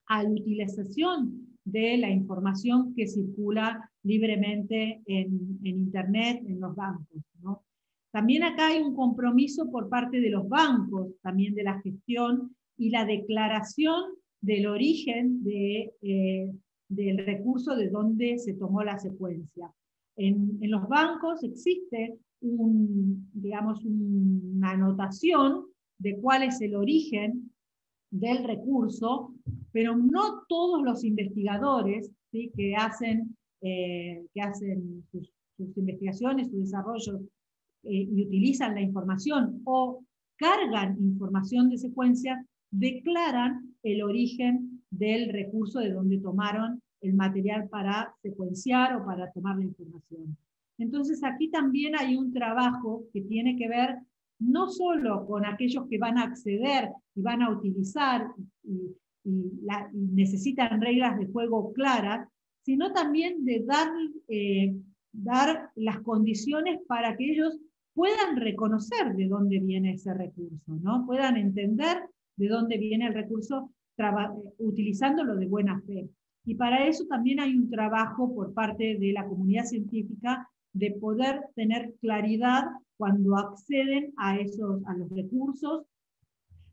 a la utilización de la información que circula libremente en Internet, en los bancos, ¿no? También acá hay un compromiso por parte de los bancos, también de la gestión y la declaración del origen del recurso de donde se tomó la secuencia. En los bancos existe digamos, una anotación de cuál es el origen del recurso, pero no todos los investigadores, ¿sí?, que hacen sus investigaciones, su desarrollo, y utilizan la información o cargan información de secuencia, declaran el origen del recurso de donde tomaron el material para secuenciar o para tomar la información. Entonces aquí también hay un trabajo que tiene que ver no solo con aquellos que van a acceder y van a utilizar y necesitan reglas de juego claras, sino también de dar las condiciones para que ellos puedan reconocer de dónde viene ese recurso, ¿no? Puedan entender de dónde viene el recurso utilizándolo de buena fe. Y para eso también hay un trabajo por parte de la comunidad científica de poder tener claridad cuando acceden a los recursos,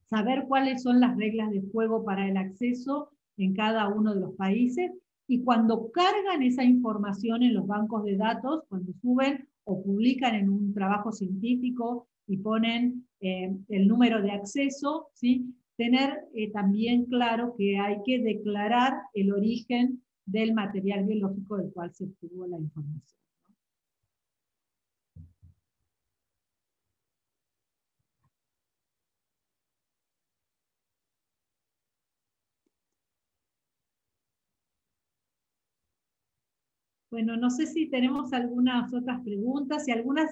saber cuáles son las reglas de juego para el acceso en cada uno de los países, y cuando cargan esa información en los bancos de datos, cuando suben o publican en un trabajo científico y ponen el número de acceso, ¿sí?, tener también claro que hay que declarar el origen del material biológico del cual se obtuvo la información. Bueno, no sé si tenemos algunas otras preguntas. Si algunas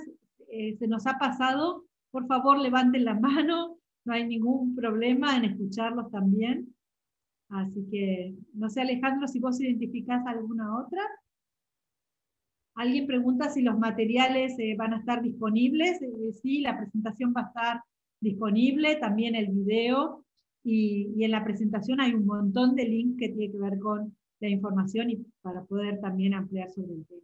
se nos ha pasado, por favor levanten la mano. No hay ningún problema en escucharlos también. Así que, no sé, Alejandro, si vos identificás alguna otra. Alguien pregunta si los materiales van a estar disponibles. Sí, la presentación va a estar disponible, también el video. Y en la presentación hay un montón de links que tiene que ver con la información y para poder también ampliar sobre el tema.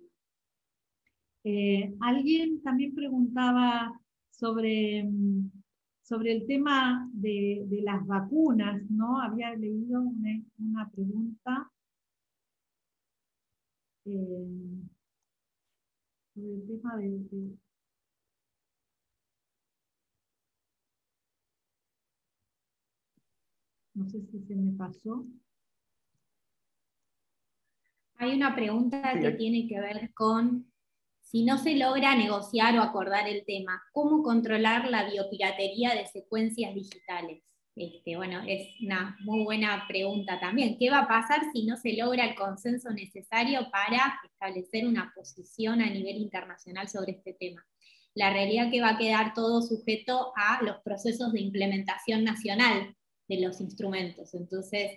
Alguien también preguntaba sobre el tema de las vacunas, ¿no? Había leído una pregunta sobre el tema no sé si se me pasó. Hay una pregunta que tiene que ver con si no se logra negociar o acordar el tema, ¿cómo controlar la biopiratería de secuencias digitales? Bueno, es una muy buena pregunta también. ¿Qué va a pasar si no se logra el consenso necesario para establecer una posición a nivel internacional sobre este tema? La realidad es que va a quedar todo sujeto a los procesos de implementación nacional de los instrumentos. Entonces,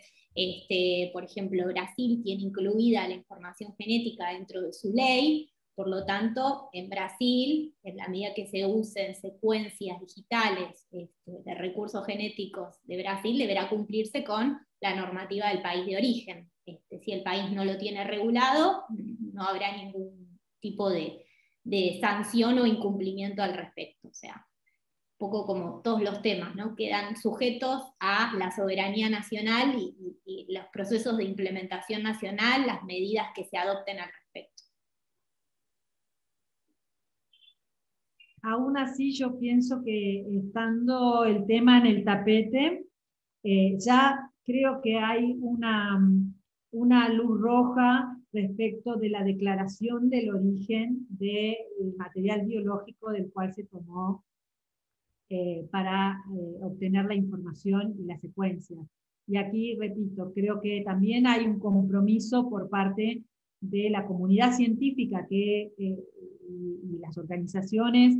por ejemplo, Brasil tiene incluida la información genética dentro de su ley. Por lo tanto, en Brasil, en la medida que se usen secuencias digitales de recursos genéticos de Brasil, deberá cumplirse con la normativa del país de origen. Si el país no lo tiene regulado, no habrá ningún tipo de sanción o incumplimiento al respecto. O sea, un poco como todos los temas, ¿no?, quedan sujetos a la soberanía nacional y los procesos de implementación nacional, las medidas que se adopten al respecto. Aún así, yo pienso que estando el tema en el tapete, ya creo que hay una luz roja respecto de la declaración del origen del material biológico del cual se tomó para obtener la información y la secuencia. Y aquí, repito, creo que también hay un compromiso por parte de la comunidad científica y las organizaciones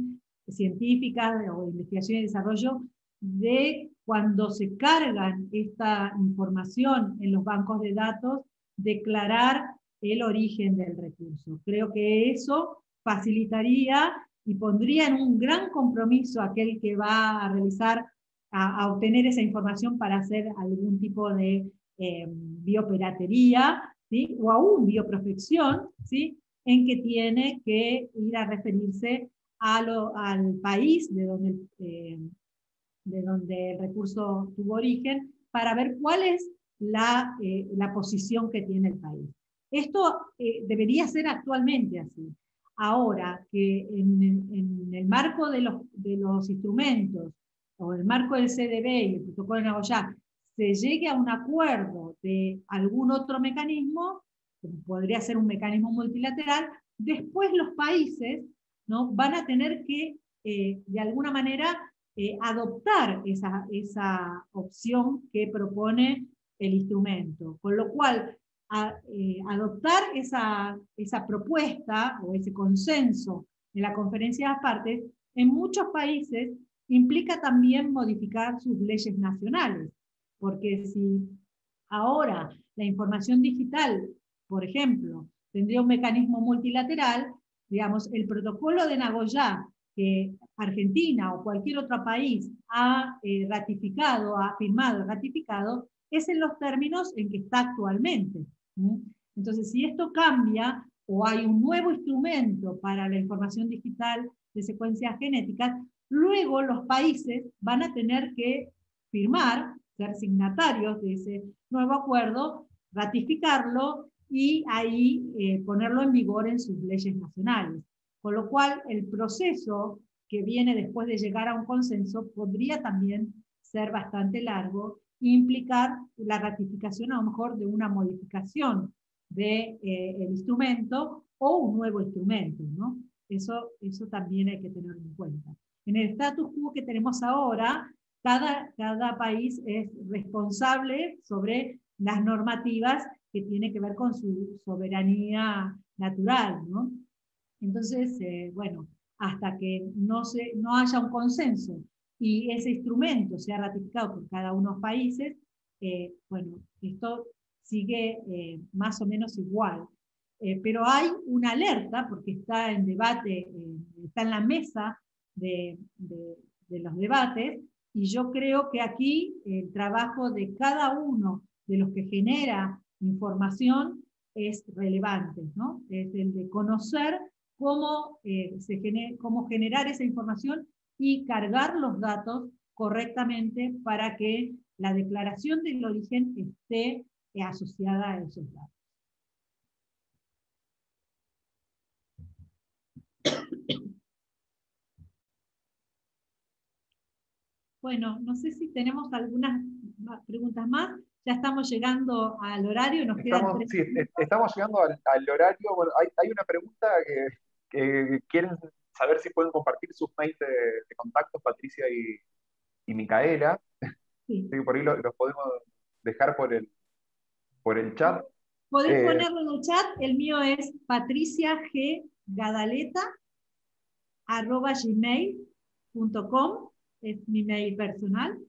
científicas o de investigación y desarrollo, de cuando se cargan esta información en los bancos de datos, declarar el origen del recurso. Creo que eso facilitaría y pondría en un gran compromiso a aquel que va a realizar, a obtener esa información para hacer algún tipo de biopiratería, ¿sí? O aún bioprotección, ¿sí? En que tiene que ir a referirse al país de donde el recurso tuvo origen, para ver cuál es la posición que tiene el país. Esto debería ser actualmente así. Ahora que en el marco de los instrumentos, o en el marco del CDB y el protocolo de Nagoya, se llegue a un acuerdo de algún otro mecanismo, como podría ser un mecanismo multilateral, después los países, ¿no?, van a tener que, de alguna manera, adoptar esa opción que propone el instrumento. Con lo cual, adoptar esa propuesta o ese consenso de la conferencia de las partes, en muchos países implica también modificar sus leyes nacionales, porque si ahora la información digital, por ejemplo, tendría un mecanismo multilateral, digamos, el protocolo de Nagoya, que Argentina o cualquier otro país ha ratificado, ha firmado, ratificado, es en los términos en que está actualmente. Entonces, si esto cambia o hay un nuevo instrumento para la información digital de secuencias genéticas, luego los países van a tener que firmar, ser signatarios de ese nuevo acuerdo, ratificarlo y ahí ponerlo en vigor en sus leyes nacionales. Con lo cual, el proceso que viene después de llegar a un consenso podría también ser bastante largo e implicar la ratificación a lo mejor de una modificación del instrumento o un nuevo instrumento, ¿no? Eso también hay que tenerlo en cuenta. En el status quo que tenemos ahora, cada país es responsable sobre las normativas que tienen que ver con su soberanía natural, ¿no? Entonces, bueno, hasta que no haya un consenso y ese instrumento sea ratificado por cada uno de los países, bueno, esto sigue más o menos igual. Pero hay una alerta, porque está en debate, está en la mesa de los debates, y yo creo que aquí el trabajo de cada uno de los que genera información es relevante, ¿no? Es el de conocer cómo generar esa información y cargar los datos correctamente para que la declaración del origen esté asociada a esos datos. Bueno, no sé si tenemos algunas preguntas más. Ya estamos llegando al horario. Estamos llegando al horario. Bueno, hay una pregunta que quieren saber si pueden compartir sus mails de contacto, Patricia y Micaela. Sí. Por ahí los podemos dejar por el chat. Podés ponerlo en el chat. El mío es patriciaggadaleta@gmail.com. Es mi mail personal.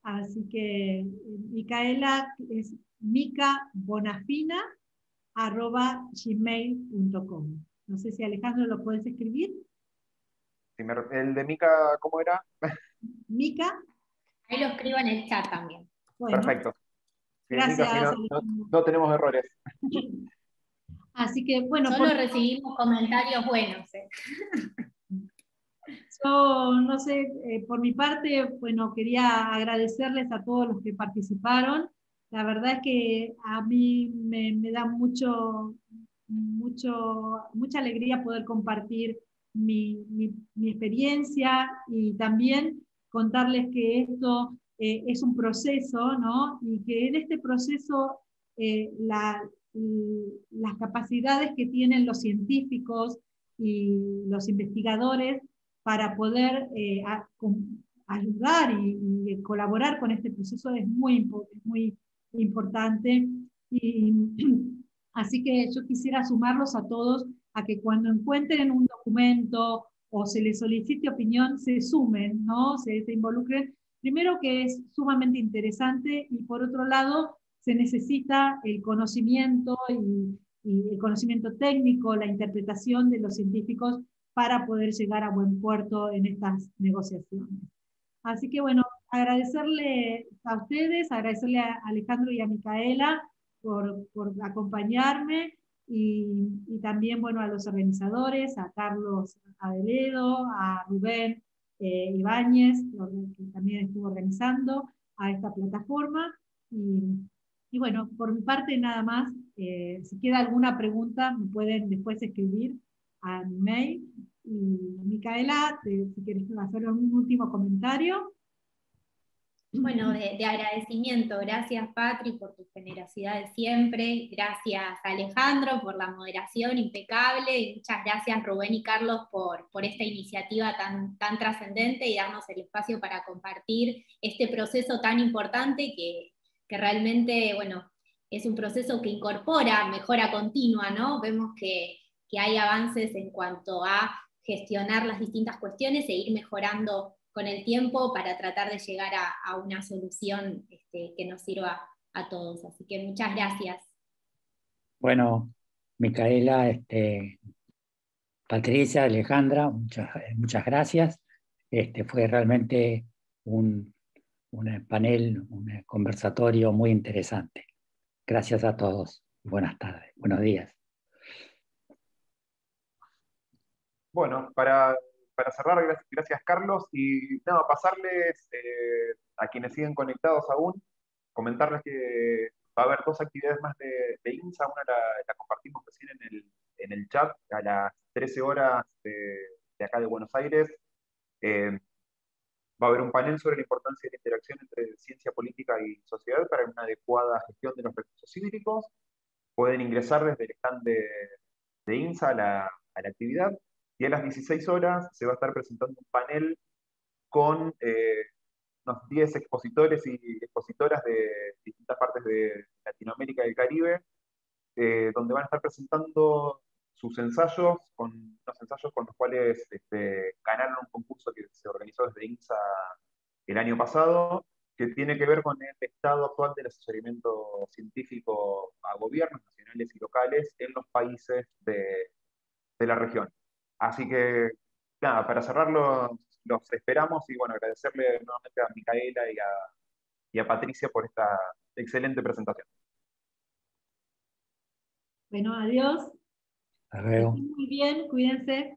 Así que Micaela es micabonafina@gmail.com. No sé si Alejandro lo puedes escribir. El de Mica, ¿cómo era? Mica. Ahí lo escribo en el chat también. Bueno, perfecto. Gracias. Mica, no tenemos errores. Así que, bueno. Solo recibimos comentarios buenos. Yo, no sé, por mi parte, bueno, quería agradecerles a todos los que participaron. La verdad es que a mí me da mucha alegría poder compartir mi experiencia y también contarles que esto es un proceso, ¿no? Y que en este proceso las capacidades que tienen los científicos y los investigadores para poder ayudar y colaborar con este proceso es muy importante. Y, así que yo quisiera sumarlos a todos a que cuando encuentren un documento o se les solicite opinión, se sumen, ¿no? Se involucren. Primero que es sumamente interesante y por otro lado se necesita el conocimiento y el conocimiento técnico, la interpretación de los científicos para poder llegar a buen puerto en estas negociaciones. Así que bueno, agradecerle a ustedes, agradecerle a Alejandro y a Micaela por acompañarme y también bueno, a los organizadores, a Carlos Aveledo, a Rubén Ibáñez, que también estuvo organizando a esta plataforma. Y bueno, por mi parte nada más, si queda alguna pregunta me pueden después escribir a mi mail. Y Micaela, si querés hacer un último comentario. Bueno, de agradecimiento. Gracias, Patri, por tu generosidad de siempre. Gracias, Alejandro, por la moderación impecable. Y muchas gracias, Rubén y Carlos, por esta iniciativa tan trascendente y darnos el espacio para compartir este proceso tan importante que realmente, bueno, es un proceso que incorpora mejora continua, ¿no? Vemos que hay avances en cuanto a gestionar las distintas cuestiones e ir mejorando con el tiempo para tratar de llegar a una solución que nos sirva a todos. Así que muchas gracias. Bueno, Micaela, Patricia, Alejandra, muchas gracias. Fue realmente un panel, un conversatorio muy interesante. Gracias a todos. Buenas tardes, buenos días. Bueno, para cerrar, gracias Carlos, y nada, pasarles a quienes siguen conectados aún, comentarles que va a haber dos actividades más de INSA. Una la compartimos recién en el chat a las 13 horas de acá de Buenos Aires. Va a haber un panel sobre la importancia de la interacción entre ciencia política y sociedad para una adecuada gestión de los recursos hídricos. Pueden ingresar desde el stand de INSA a la actividad. Y a las 16 horas se va a estar presentando un panel con unos 10 expositores y expositoras de distintas partes de Latinoamérica y el Caribe, donde van a estar presentando sus ensayos, unos ensayos con los cuales ganaron un concurso que se organizó desde INSA el año pasado, que tiene que ver con el estado actual del asesoramiento científico a gobiernos nacionales y locales en los países de la región. Así que, nada, para cerrar los esperamos y bueno, agradecerle nuevamente a Micaela y a Patricia por esta excelente presentación. Bueno, adiós. Hasta luego. Muy bien, cuídense.